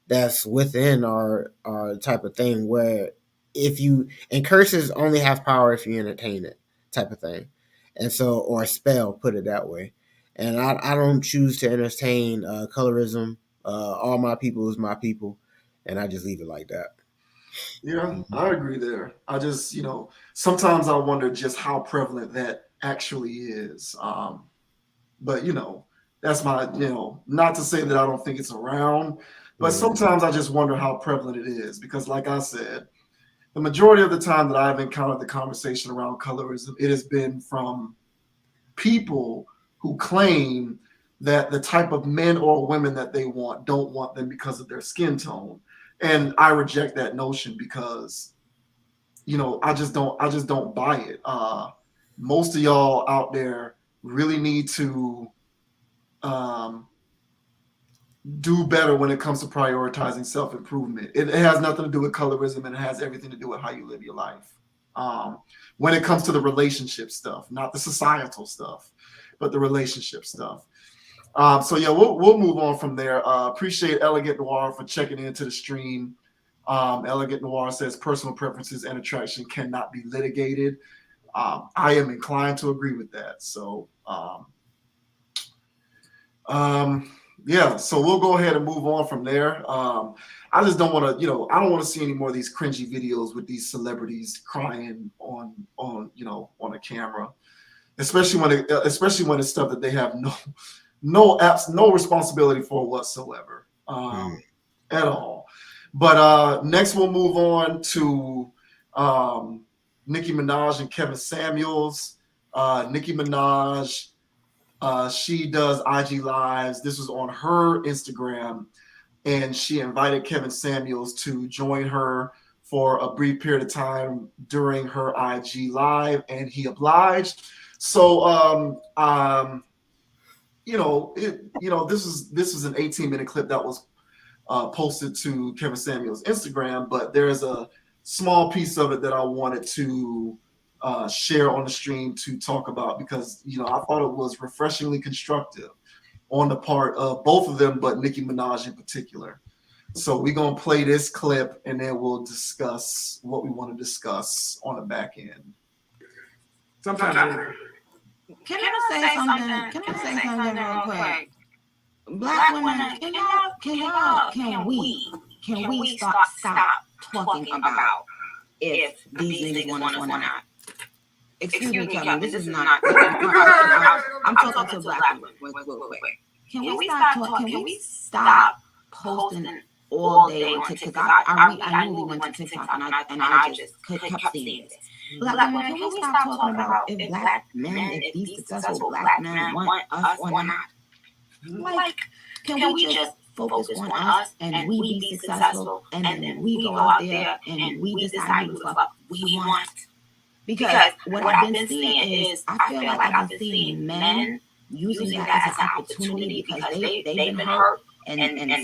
that's within our type of thing, where if you and curses only have power if you entertain it, type of thing. And so, or a spell, put it that way. And I don't choose to entertain colorism. All my people is my people, and I just leave it like that. Yeah, I agree there. I just, sometimes I wonder just how prevalent that actually is. But that's my, not to say that I don't think it's around, but sometimes I just wonder how prevalent it is because, like I said, the majority of the time that I've encountered the conversation around colorism, it has been from people who claim that the type of men or women that they want don't want them because of their skin tone. And I reject that notion because, I just don't buy it. Most of y'all out there really need to um, do better when it comes to prioritizing self-improvement. It has nothing to do with colorism, and it has everything to do with how you live your life. When it comes to the relationship stuff, not the societal stuff, but the relationship stuff. So yeah, we'll move on from there. Appreciate Elegant Noir for checking into the stream. Elegant Noir says personal preferences and attraction cannot be litigated. I am inclined to agree with that. So yeah, so we'll go ahead and move on from there. I just don't want to, I don't want to see any more of these cringy videos with these celebrities crying on on a camera, especially when it's stuff that they have no responsibility for whatsoever at all. But next we'll move on to Nicki Minaj and Kevin Samuels. Nicki Minaj, she does IG Lives. This was on her Instagram, and she invited Kevin Samuels to join her for a brief period of time during her IG Live, and he obliged. So, this is an 18-minute clip that was posted to Kevin Samuels' Instagram, but there's a small piece of it that I wanted to share on the stream to talk about because I thought it was refreshingly constructive on the part of both of them, but Nicki Minaj in particular. So we're gonna play this clip and then we'll discuss what we want to discuss on the back end. Sometimes. Can I say something? Can I say something real quick? Black women, can we stop talking about if these niggas want us or not? Excuse me, Kevin, this is not. I'm talking to black women real quick. Can we stop posting all day on TikTok? I really went to TikTok and I just kept seeing this. Black women, can we stop talking about if black men, if these successful black men want us or not? Like, can we just focus on us and we be successful and then we go out there and we decide who the fuck we want? Because what I've been seeing is, I feel like I've been seeing men using that as an opportunity because they've been hurt and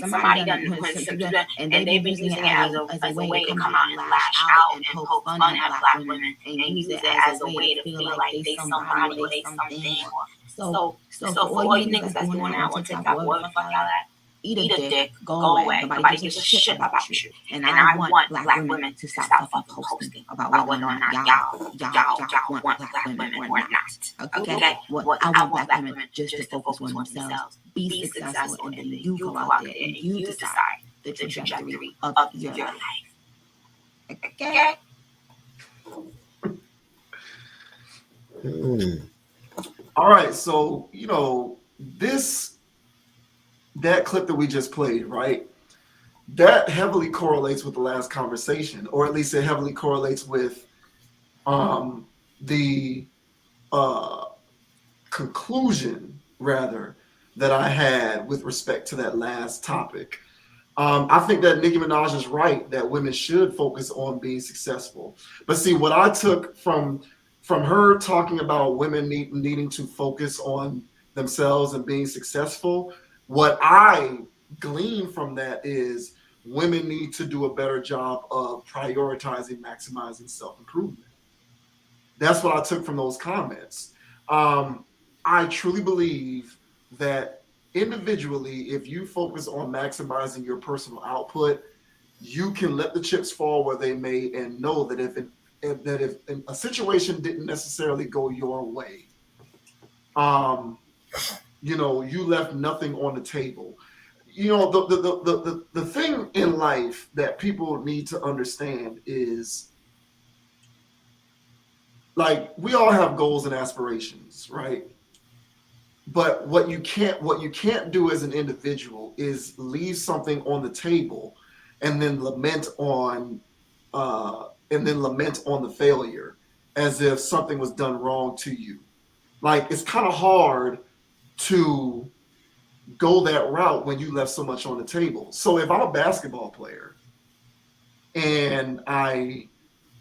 somebody done and they've been using it as a way to come out and lash out and poke fun at black women and use it as a way to feel like they somebody or they something. So for all you niggas that's doing that on TikTok, whatever the fuck y'all at, eat a dick, go away. Nobody gives a shit about you. And I want black women to stop fucking posting about whether or not y'all want black women or not. Okay? I want black women just to focus on themselves, be successful, and then you go out there and you decide the trajectory of your life. Okay? All right, so that clip that we just played, right? That heavily correlates with the last conversation, or at least it heavily correlates with the conclusion, rather, that I had with respect to that last topic. I think that Nicki Minaj is right that women should focus on being successful. But see, what I took from her talking about women needing to focus on themselves and being successful, what I glean from that is women need to do a better job of prioritizing, maximizing self improvement. That's what I took from those comments. I truly believe that individually, if you focus on maximizing your personal output, you can let the chips fall where they may, and know that if a situation didn't necessarily go your way, um, you left nothing on the table. The thing in life that people need to understand is, like, we all have goals and aspirations, right? But what you can't do as an individual is leave something on the table and then lament on the failure as if something was done wrong to you. Like, it's kind of hard to go that route when you left so much on the table. So if I'm a basketball player and I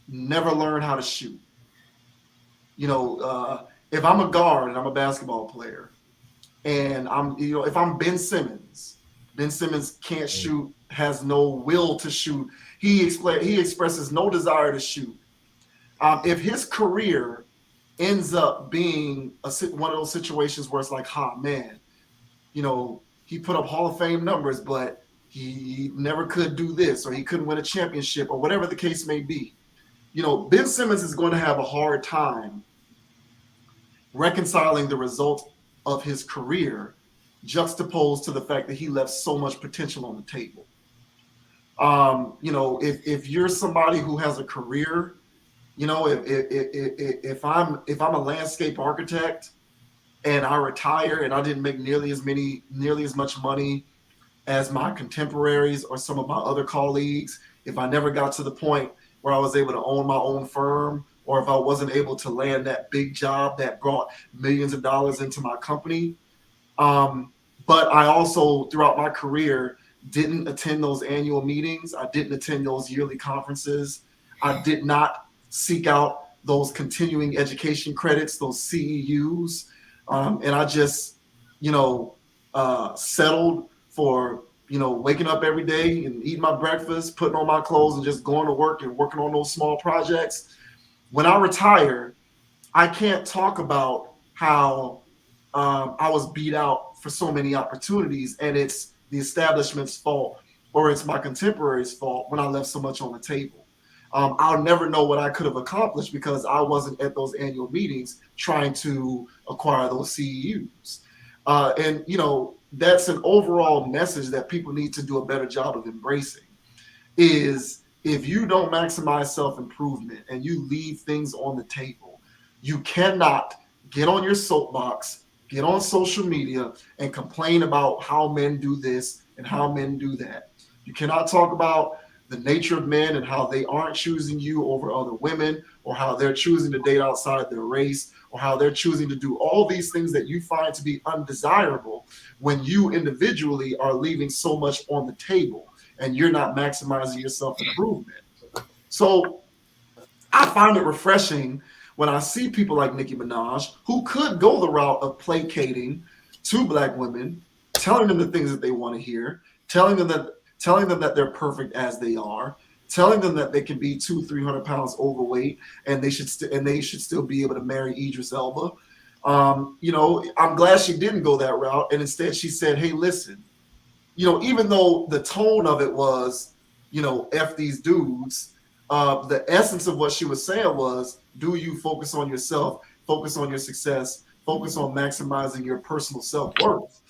never learned how to shoot, if I'm a guard and I'm a basketball player, and if I'm Ben Simmons can't shoot, has no will to shoot. He expresses no desire to shoot. If his career ends up being one of those situations where it's like, man, he put up Hall of Fame numbers, but he never could do this, or he couldn't win a championship, or whatever the case may be. Ben Simmons is going to have a hard time reconciling the result of his career juxtaposed to the fact that he left so much potential on the table. If you're somebody who has a career, if I'm a landscape architect and I retire and I didn't make nearly as much money as my contemporaries or some of my other colleagues, if I never got to the point where I was able to own my own firm, or if I wasn't able to land that big job that brought millions of dollars into my company. But I also, throughout my career, didn't attend those annual meetings. I didn't attend those yearly conferences. I did not seek out those continuing education credits, those CEUs. And I just, settled for, waking up every day and eating my breakfast, putting on my clothes, and just going to work and working on those small projects. When I retire, I can't talk about how I was beat out for so many opportunities, and it's the establishment's fault or it's my contemporaries' fault when I left so much on the table. I'll never know what I could have accomplished because I wasn't at those annual meetings trying to acquire those CEUs. And that's an overall message that people need to do a better job of embracing, is if you don't maximize self-improvement and you leave things on the table, you cannot get on your soapbox, get on social media, and complain about how men do this and how men do that. You cannot talk about the nature of men and how they aren't choosing you over other women, or how they're choosing to date outside their race, or how they're choosing to do all these things that you find to be undesirable, when you individually are leaving so much on the table and you're not maximizing your self-improvement. So I find it refreshing when I see people like Nicki Minaj, who could go the route of placating to Black women, telling them the things that they want to hear, telling them that they're perfect as they are, telling them that they can be 200-300 pounds overweight and they should still be able to marry Idris Elba. I'm glad she didn't go that route, and instead she said, "Hey, listen, even though the tone of it was, F these dudes, the essence of what she was saying was, do you focus on yourself, focus on your success, focus on maximizing your personal self-worth."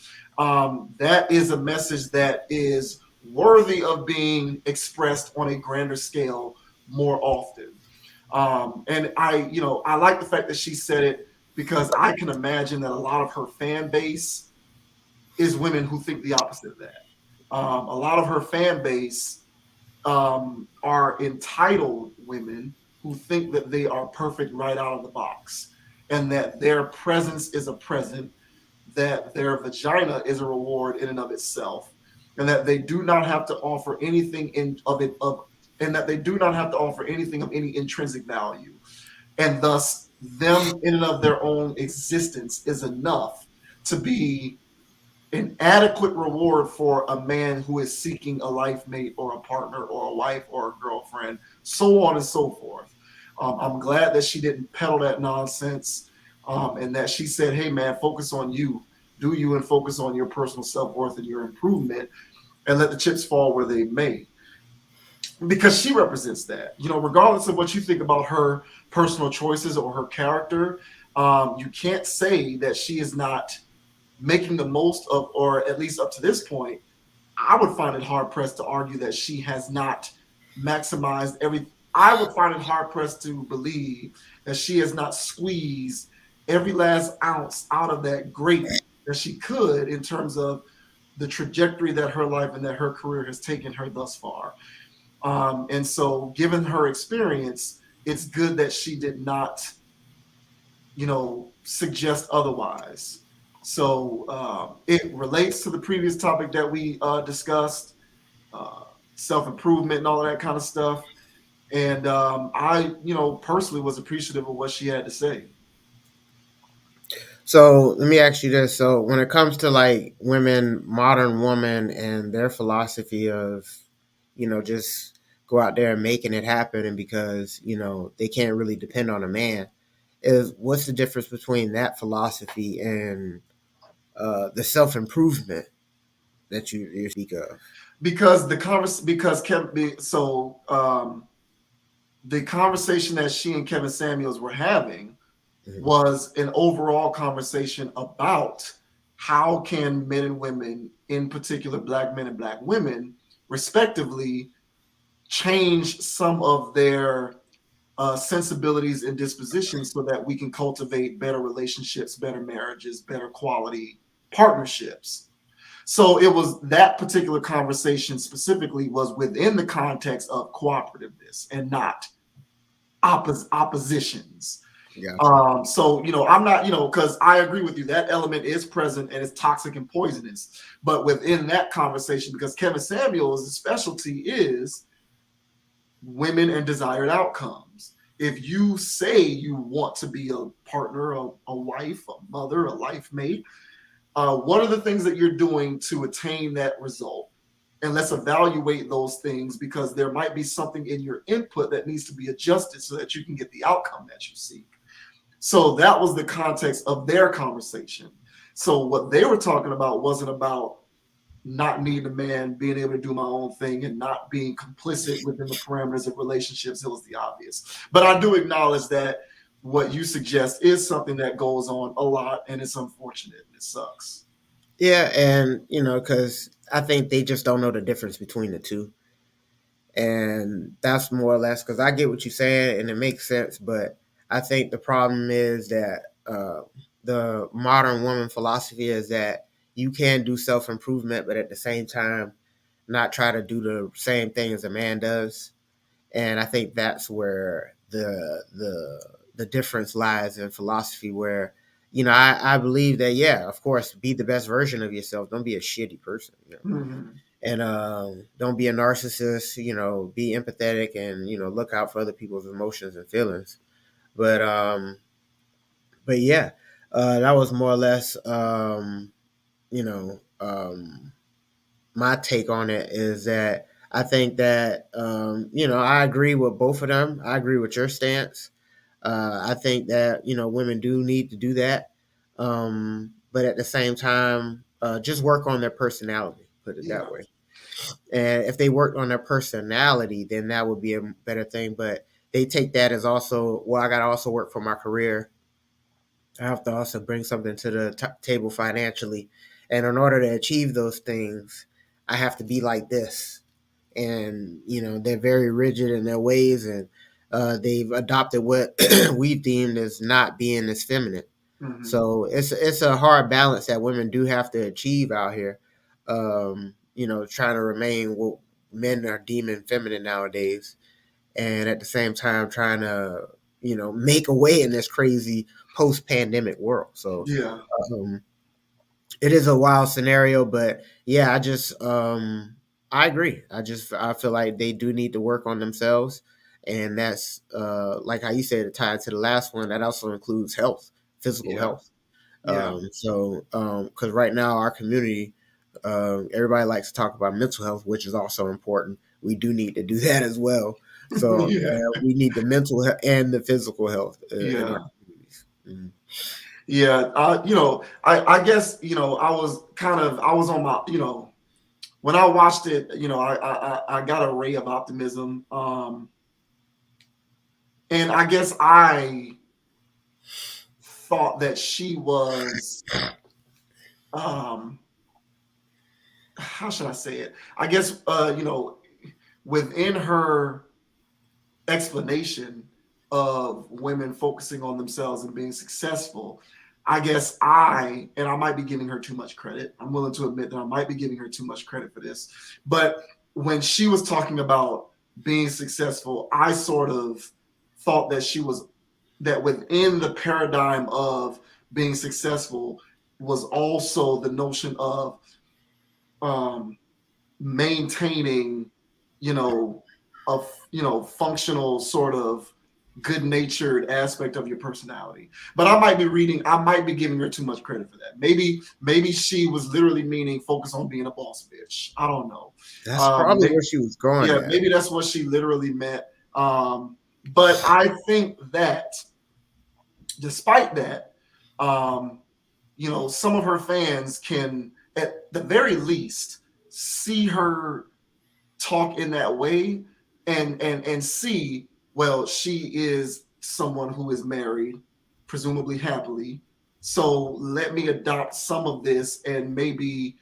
That is a message that is worthy of being expressed on a grander scale more often. And I like the fact that she said it, because I can imagine that a lot of her fan base is women who think the opposite of that. A lot of her fan base are entitled women who think that they are perfect right out of the box, and that their presence is a present, that their vagina is a reward in and of itself, and that they do not have to offer anything and that they do not have to offer anything of any intrinsic value, and thus them in and of their own existence is enough to be an adequate reward for a man who is seeking a life mate or a partner or a wife or a girlfriend, so on and so forth. I'm glad that she didn't peddle that nonsense, and that she said, hey, man, focus on you. Do you, and focus on your personal self-worth and your improvement, and let the chips fall where they may. Because she represents that. Regardless of what you think about her personal choices or her character, you can't say that she is not making the most of, or at least up to this point, I would find it hard pressed to argue that she has not maximized I would find it hard pressed to believe that she has not squeezed every last ounce out of that grape that she could in terms of the trajectory that her life and that her career has taken her thus far. And so, given her experience, it's good that she did not, suggest otherwise. So it relates to the previous topic that we discussed, self-improvement and all of that kind of stuff. And I, personally was appreciative of what she had to say. So let me ask you this. So when it comes to like women, modern women, and their philosophy of, just go out there and making it happen, and because, they can't really depend on a man, what's the difference between that philosophy and the self-improvement that you speak of? Because the the conversation that she and Kevin Samuels were having was an overall conversation about how can men and women, in particular Black men and Black women, respectively, change some of their sensibilities and dispositions so that we can cultivate better relationships, better marriages, better quality partnerships. So it was that particular conversation specifically was within the context of cooperativeness and not oppositions. Gotcha. So, I'm not, because I agree with you, that element is present and it's toxic and poisonous. But within that conversation, because Kevin Samuels' specialty is women and desired outcomes. If you say you want to be a partner, a wife, a mother, a life mate, what are the things that you're doing to attain that result? And let's evaluate those things, because there might be something in your input that needs to be adjusted so that you can get the outcome that you seek. So that was the context of their conversation. So what they were talking about wasn't about not needing a man, being able to do my own thing, and not being complicit within the parameters of relationships. It was the obvious. But I do acknowledge that what you suggest is something that goes on a lot, and it's unfortunate. It sucks. Yeah, and because I think they just don't know the difference between the two, and that's more or less because I get what you're saying and it makes sense, but I think the problem is that the modern woman philosophy is that you can do self improvement, but at the same time, not try to do the same thing as a man does, and I think that's where the difference lies in philosophy, where I believe that, yeah, of course, be the best version of yourself. Don't be a shitty person, Mm-hmm. and don't be a narcissist. Be empathetic and look out for other people's emotions and feelings. But yeah, that was more or less you know my take on it, is that I think that I agree with both of them. I agree with your stance. I think that women do need to do that, but at the same time, just work on their personality. Put it Yeah. that way. And if they worked on their personality, then that would be a better thing. But they take that as also, well, I got to also work for my career. I have to also bring something to the table financially. And in order to achieve those things, I have to be like this. And, they're very rigid in their ways, and they've adopted what we've deemed as not being as feminine. Mm-hmm. So it's a hard balance that women do have to achieve out here. Trying to remain what men are deeming feminine nowadays, and at the same time trying to make a way in this crazy post-pandemic world. So Yeah. um, it is a wild scenario, but yeah, I agree. I feel like they do need to work on themselves, and that's like how you said, tied to the last one. That also includes health, physical Yeah. health. Yeah. Because right now our community, everybody likes to talk about mental health, which is also important. We do need to do that as well. So Yeah. we need the mental health and the physical health in our Yeah. communities. Mhm. Yeah. I guess, I was on my, when I watched it, I got a ray of optimism. And I guess I thought that she was, um, how should I say it? I guess, within her explanation of women focusing on themselves and being successful, I guess and I might be giving her too much credit. I'm willing to admit that I might be giving her too much credit for this. But when she was talking about being successful, I sort of thought that within the paradigm of being successful was also the notion of um, maintaining, you know, a functional sort of good-natured aspect of your personality. But I might be giving her too much credit for that. Maybe she was literally meaning focus on being a boss bitch. I don't know. That's probably Maybe, where she was going yeah, at. maybe that's what she literally meant. But I think that despite that, um, some of her fans can, at the very least, see her talk in that way and see, well, she is someone who is married, presumably happily. So let me adopt some of this and maybe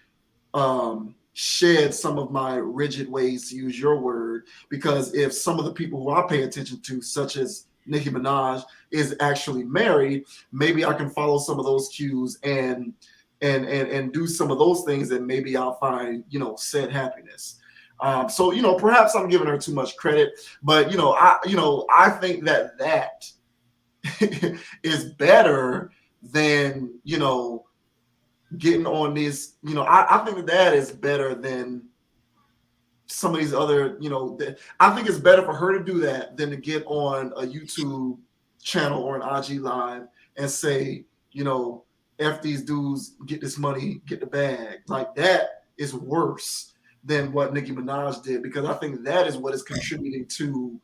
shed some of my rigid ways, to use your word, because if some of the people who I pay attention to, such as Nicki Minaj, is actually married, maybe I can follow some of those cues and do some of those things, and maybe I'll find said happiness. So perhaps I'm giving her too much credit, but I think that is better than getting on this. I think that is better than some of these other. I think it's better for her to do that than to get on a YouTube channel or an IG live and say, F these dudes, get this money, get the bag. Like, that is worse than what Nicki Minaj did, because I think that is what is contributing to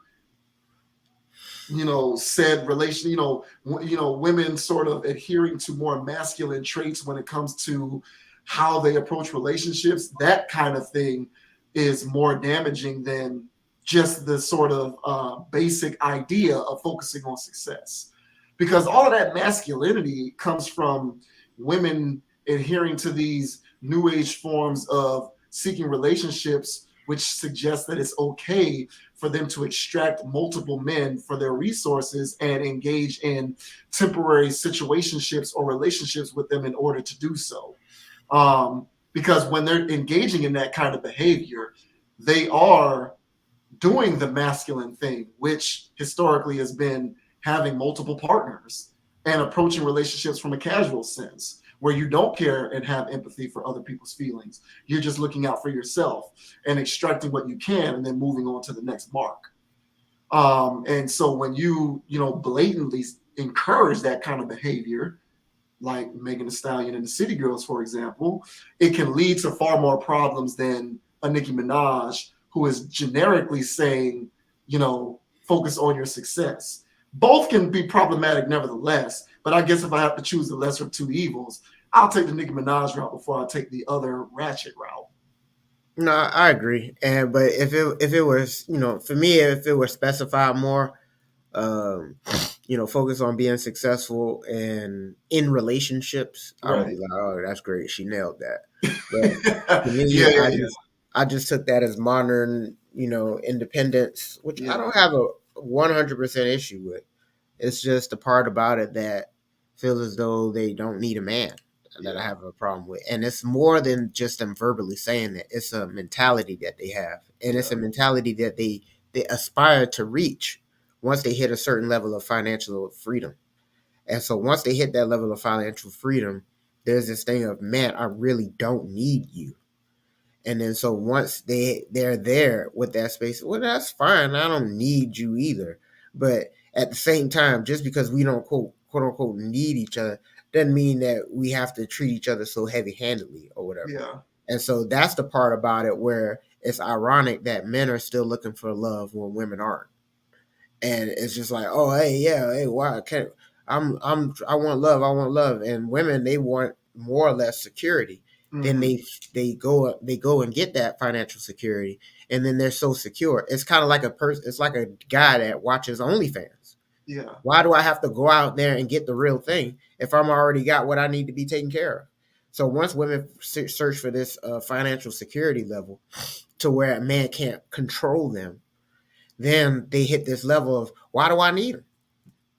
said relation, women sort of adhering to more masculine traits when it comes to how they approach relationships. That kind of thing is more damaging than just the sort of basic idea of focusing on success, because all of that masculinity comes from women adhering to these new age forms of seeking relationships, which suggests that it's okay for them to extract multiple men for their resources and engage in temporary situationships or relationships with them in order to do so. Because when they're engaging in that kind of behavior, they are doing the masculine thing, which historically has been having multiple partners and approaching relationships from a casual sense, where you don't care and have empathy for other people's feelings. You're just looking out for yourself and extracting what you can and then moving on to the next mark. And so when blatantly encourage that kind of behavior, like Megan Thee Stallion and the City Girls, for example, it can lead to far more problems than a Nicki Minaj, who is generically saying, focus on your success. Both can be problematic nevertheless, but I guess if I have to choose the lesser of two evils, I'll take the Nicki Minaj route before I take the other ratchet route. No, I agree. And but if it was, for me, if it were specified more, um, focus on being successful and in relationships, I would be Right. like, oh, that's great, she nailed that. But to Yeah, me, yeah, yeah. I just took that as modern, independence, which I Yeah. don't have a 100% issue with. It's just the part about it that feels as though they don't need a man that I Yeah. have a problem with. And it's more than just them verbally saying it. It's a mentality that they have. And it's Yeah. a mentality that they aspire to reach once they hit a certain level of financial freedom. And so once they hit that level of financial freedom, there's this thing of, man, I really don't need you. And then so once they're there with that space, well, that's fine. I don't need you either. But at the same time, just because we don't quote unquote need each other doesn't mean that we have to treat each other so heavy handedly or whatever. Yeah. And so that's the part about it where it's ironic that men are still looking for love when women aren't. And it's just like, oh, hey, yeah, hey, why can't I want love, and women, they want more or less security. Then they go and get that financial security, and then they're so secure. It's kind of like a person. It's like a guy that watches OnlyFans. Yeah. Why do I have to go out there and get the real thing if I'm already got what I need to be taken care of? So once women search for this financial security level to where a man can't control them, then they hit this level of, why do I need them?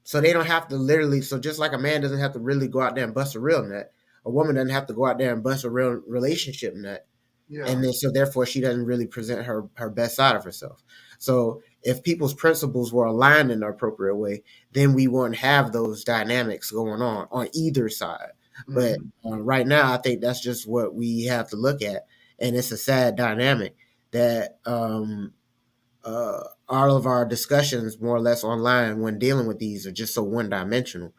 So they don't have to literally, so just like a man doesn't have to really go out there and bust a real nut, a woman doesn't have to go out there and bust a real relationship nut. Yeah. And then so therefore she doesn't really present her best side of herself. So if people's principles were aligned in the appropriate way, then we wouldn't have those dynamics going on either side. But right now, I think that's just what we have to look at. And it's a sad dynamic that all of our discussions, more or less online, when dealing with these, are just so one dimensional.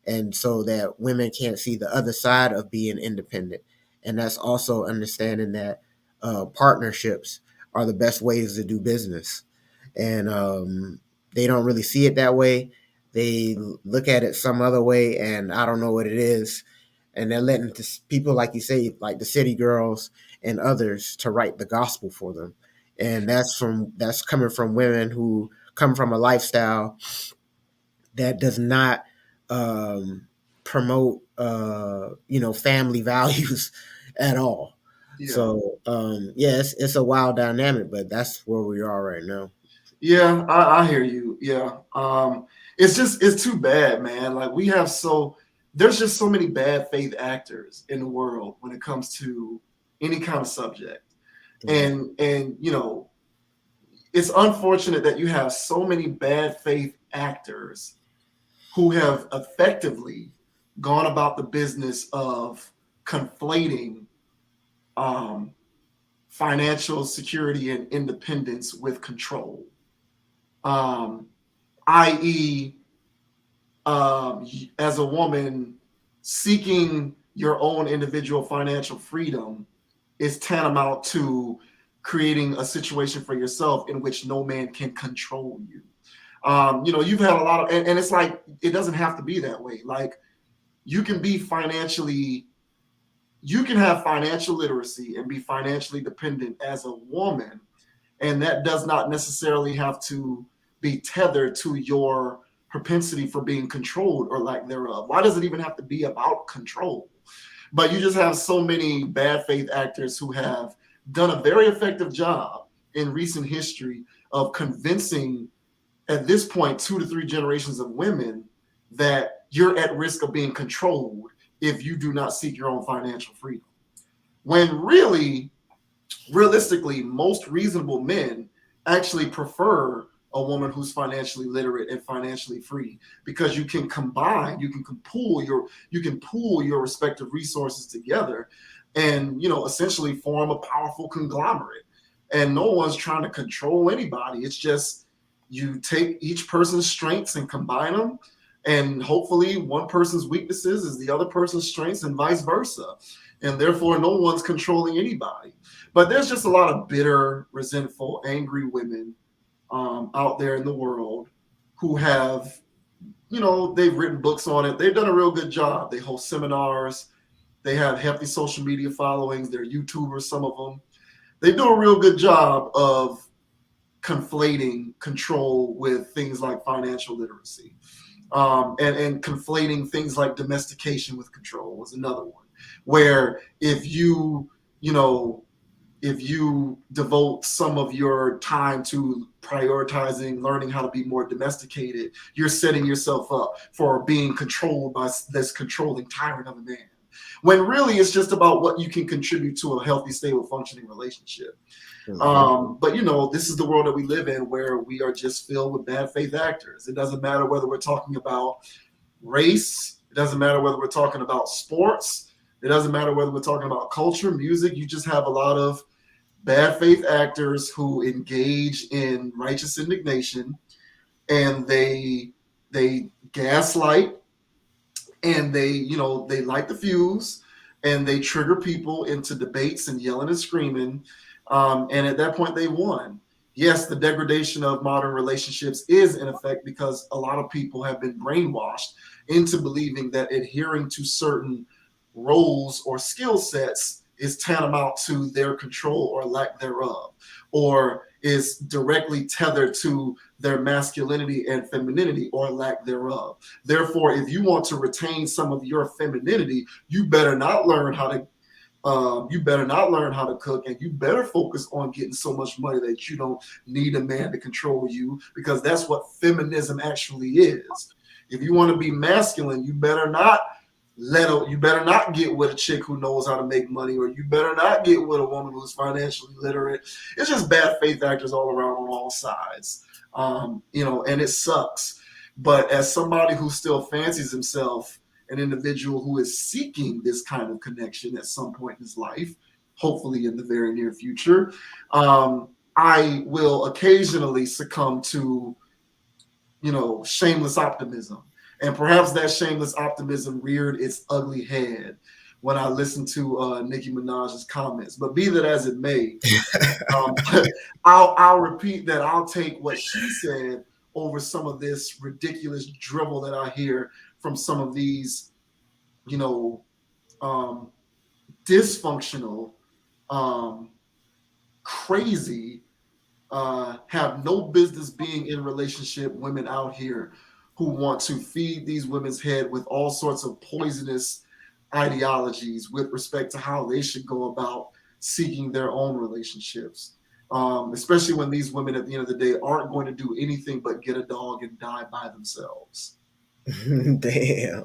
And so that women can't see the other side of being independent. And that's also understanding that partnerships are the best ways to do business. And they don't really see it that way. They look at it some other way, and I don't know what it is. And they're letting people, like you say, like the city girls and others, to write the gospel for them. And that's coming from women who come from a lifestyle that does not promote family values at all. Yeah. So it's a wild dynamic, but that's where we are right now. Yeah, I hear you. Yeah. It's too bad, man. Like there's just so many bad faith actors in the world when it comes to any kind of subject. And it's unfortunate that you have so many bad faith actors who have effectively gone about the business of conflating financial security and independence with control. I.e., as a woman, seeking your own individual financial freedom is tantamount to creating a situation for yourself in which no man can control you. You've had a lot of, and it's like, it doesn't have to be that way. Like, you can have financial literacy and be financially dependent as a woman, and that does not necessarily have to be tethered to your propensity for being controlled or lack thereof. Why does it even have to be about control? But you just have so many bad faith actors who have done a very effective job in recent history of convincing, at this point, 2 to 3 generations of women that you're at risk of being controlled if you do not seek your own financial freedom. When really, realistically, most reasonable men actually prefer a woman who's financially literate and financially free, because you can combine, you can pool your respective resources together and, essentially form a powerful conglomerate. And no one's trying to control anybody. It's just, you take each person's strengths and combine them, and hopefully one person's weaknesses is the other person's strengths and vice versa. And therefore no one's controlling anybody. But there's just a lot of bitter, resentful, angry women out there in the world who have, they've written books on it. They've done a real good job. They host seminars. They have hefty social media followings. They're YouTubers, some of them. They do a real good job of conflating control with things like financial literacy. And conflating things like domestication with control was another one, where if you devote some of your time to prioritizing learning how to be more domesticated, you're setting yourself up for being controlled by this controlling tyrant of a man. When really it's just about what you can contribute to a healthy, stable, functioning relationship. Mm-hmm. But this is the world that we live in, where we are just filled with bad faith actors. It doesn't matter whether we're talking about race. It doesn't matter whether we're talking about sports. It doesn't matter whether we're talking about culture, music. You just have a lot of bad faith actors who engage in righteous indignation, and they gaslight, and they light the fuse, and they trigger people into debates and yelling and screaming, and at that point they won. Yes, the degradation of modern relationships is in effect because a lot of people have been brainwashed into believing that adhering to certain roles or skill sets is tantamount to their control or lack thereof, or is directly tethered to their masculinity and femininity or lack thereof. Therefore, if you want to retain some of your femininity, you better not learn how to cook, and you better focus on getting so much money that you don't need a man to control you, because that's what feminism actually is. If you want to be masculine, you better not get with a chick who knows how to make money, or you better not get with a woman who's financially literate. It's just bad faith actors all around on all sides, and it sucks. But as somebody who still fancies himself an individual who is seeking this kind of connection at some point in his life, hopefully in the very near future, I will occasionally succumb to, shameless optimism. And perhaps that shameless optimism reared its ugly head when I listened to Nicki Minaj's comments. But be that as it may, um, I'll repeat that I'll take what she said over some of this ridiculous drivel that I hear from some of these, um, dysfunctional, crazy, have no business being in relationship women out here who want to feed these women's head with all sorts of poisonous ideologies with respect to how they should go about seeking their own relationships. Especially when these women at the end of the day aren't going to do anything but get a dog and die by themselves. Damn.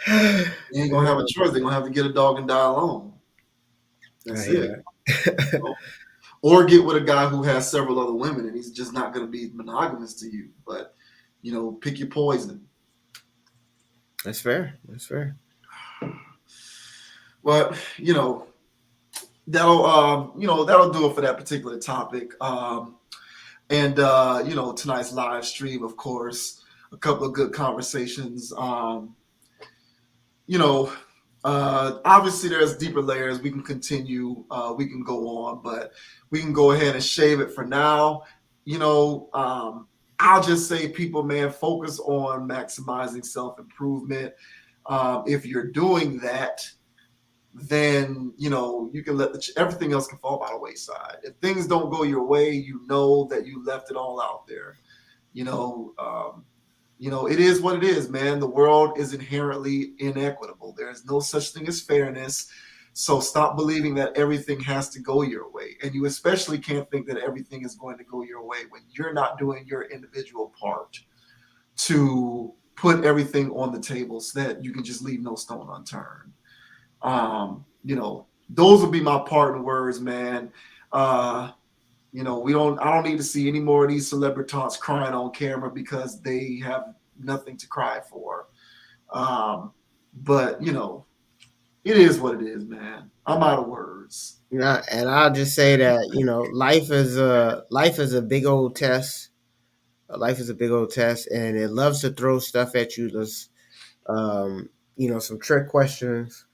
They ain't gonna have a choice. They're gonna have to get a dog and die alone. That's it. Or get with a guy who has several other women and he's just not going to be monogamous to you. But, pick your poison. That's fair. But, that'll do it for that particular topic. And tonight's live stream, of course, a couple of good conversations. Obviously there's deeper layers. We can continue, we can go on, but we can go ahead and shave it for now. I'll just say, people, man, focus on maximizing self-improvement. If you're doing that, then, you can let everything else can fall by the wayside. If things don't go your way, you know that you left it all out there. It is what it is, man. The world is inherently inequitable. There is no such thing as fairness. So stop believing that everything has to go your way. And you especially can't think that everything is going to go your way when you're not doing your individual part to put everything on the table so that you can just leave no stone unturned. Those would be my parting words, man. I don't need to see any more of these celebrities crying on camera because they have nothing to cry for. But it is what it is, man. I'm out of words. Yeah, and I'll just say that life is a big old test. Life is a big old test, and it loves to throw stuff at you. There's some trick questions,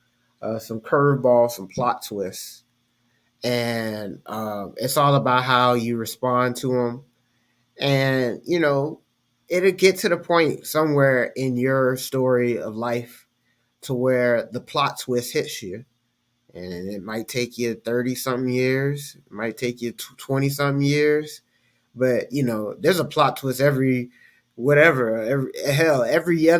some curveballs, some plot twists, and it's all about how you respond to them. And it'll get to the point somewhere in your story of life to where the plot twist hits you, and it might take you 30 something years, it might take you 20 something years, but there's a plot twist every other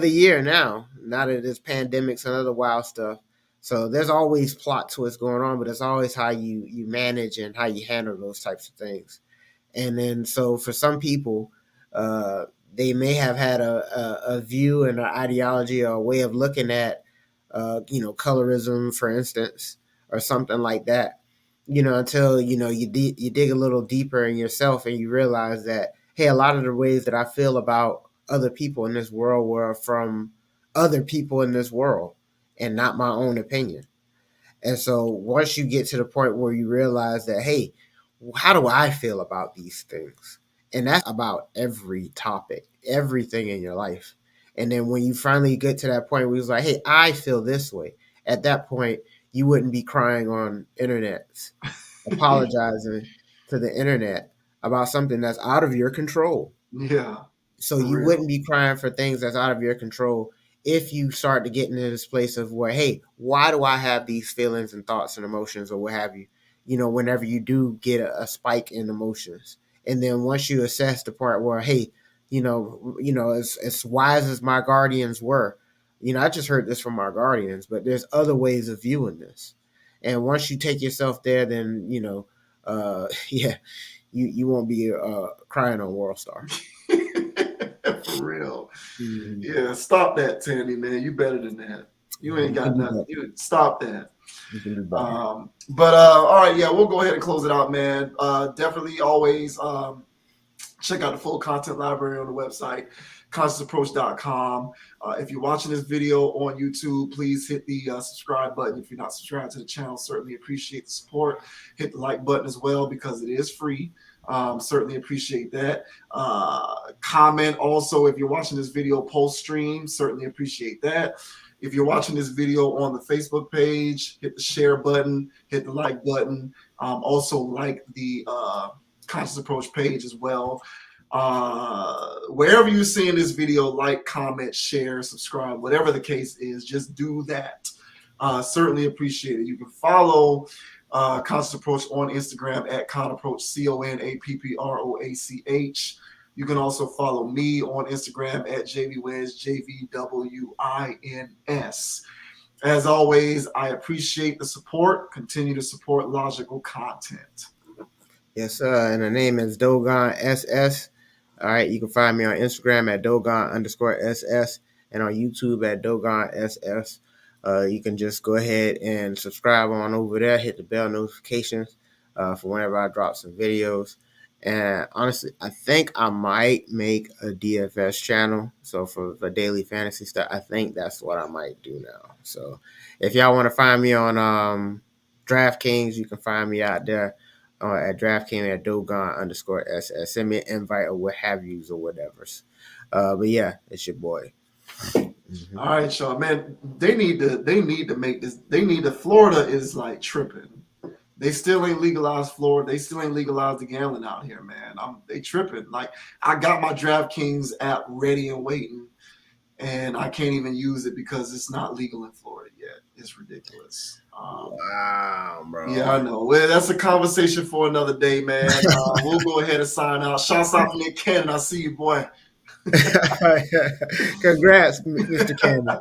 year now that there's pandemics and other wild stuff. So there's always plot twists going on, but it's always how you manage and how you handle those types of things. And then, so for some people, they may have had a view and an ideology or a way of looking at, colorism, for instance, or something like that, until, you dig a little deeper in yourself and you realize that, hey, a lot of the ways that I feel about other people in this world were from other people in this world. and not my own opinion. And so once you get to the point where you realize that, hey, how do I feel about these things? And that's about every topic, everything in your life. And then when you finally get to that point where it's like, hey, I feel this way, at that point, you wouldn't be crying on internets, apologizing to the internet about something that's out of your control. Yeah, So for you real. wouldn't be crying for things that's out of your control if you start to get into this place of where, hey, why do I have these feelings and thoughts and emotions or what have you? You know, whenever you do get a spike in emotions, and then once you assess the part where, hey, as wise as my guardians were, I just heard this from our guardians, but there's other ways of viewing this, and once you take yourself there, then yeah, you won't be crying on World Star. For real. Mm-hmm. Yeah, stop that, Thandie, man. You better than that. You ain't got nothing. You stop that. You can do better. But all right, yeah, we'll go ahead and close it out, man. Definitely always check out the full content library on the website, consciousapproach.com. If you're watching this video on YouTube, please hit the subscribe button. If you're not subscribed to the channel, certainly appreciate the support. Hit the like button as well because it is free. Certainly appreciate that. Comment also if you're watching this video post stream, certainly appreciate that. If you're watching this video on the Facebook page, hit the share button, hit the like button. Also like the Conscious Approach page as well. Wherever you're seeing this video, like, comment, share, subscribe, whatever the case is, just do that. Certainly appreciate it. You can follow Conscious Approach on Instagram at Conapproach, CONAPPROACH. You can also follow me on Instagram at JVWins, JVWINS. As always, I appreciate the support. Continue to support logical content. Yes, sir. And the name is Dogon SS. All right, you can find me on Instagram at Dogon_SS and on YouTube at Dogon SS. You can just go ahead and subscribe on over there, hit the bell notifications for whenever I drop some videos. And honestly, I think I might make a DFS channel. So for the daily fantasy stuff, I think that's what I might do now. So if y'all want to find me on DraftKings, you can find me out there at DraftKings at Dogon_SS. Send me an invite or what have yous or whatever's. But yeah, it's your boy. Mm-hmm. All right, y'all, man. They need to make this. Florida is like tripping. They still ain't legalized Florida. They still ain't legalized the gambling out here, man. They tripping. Like, I got my DraftKings app ready and waiting, and I can't even use it because it's not legal in Florida yet. It's ridiculous. Wow, bro. Yeah, I know. Well, that's a conversation for another day, man. We'll go ahead and sign out. Shouts out to Nick Cannon. I see you, boy. Congrats, Mr. Cannon.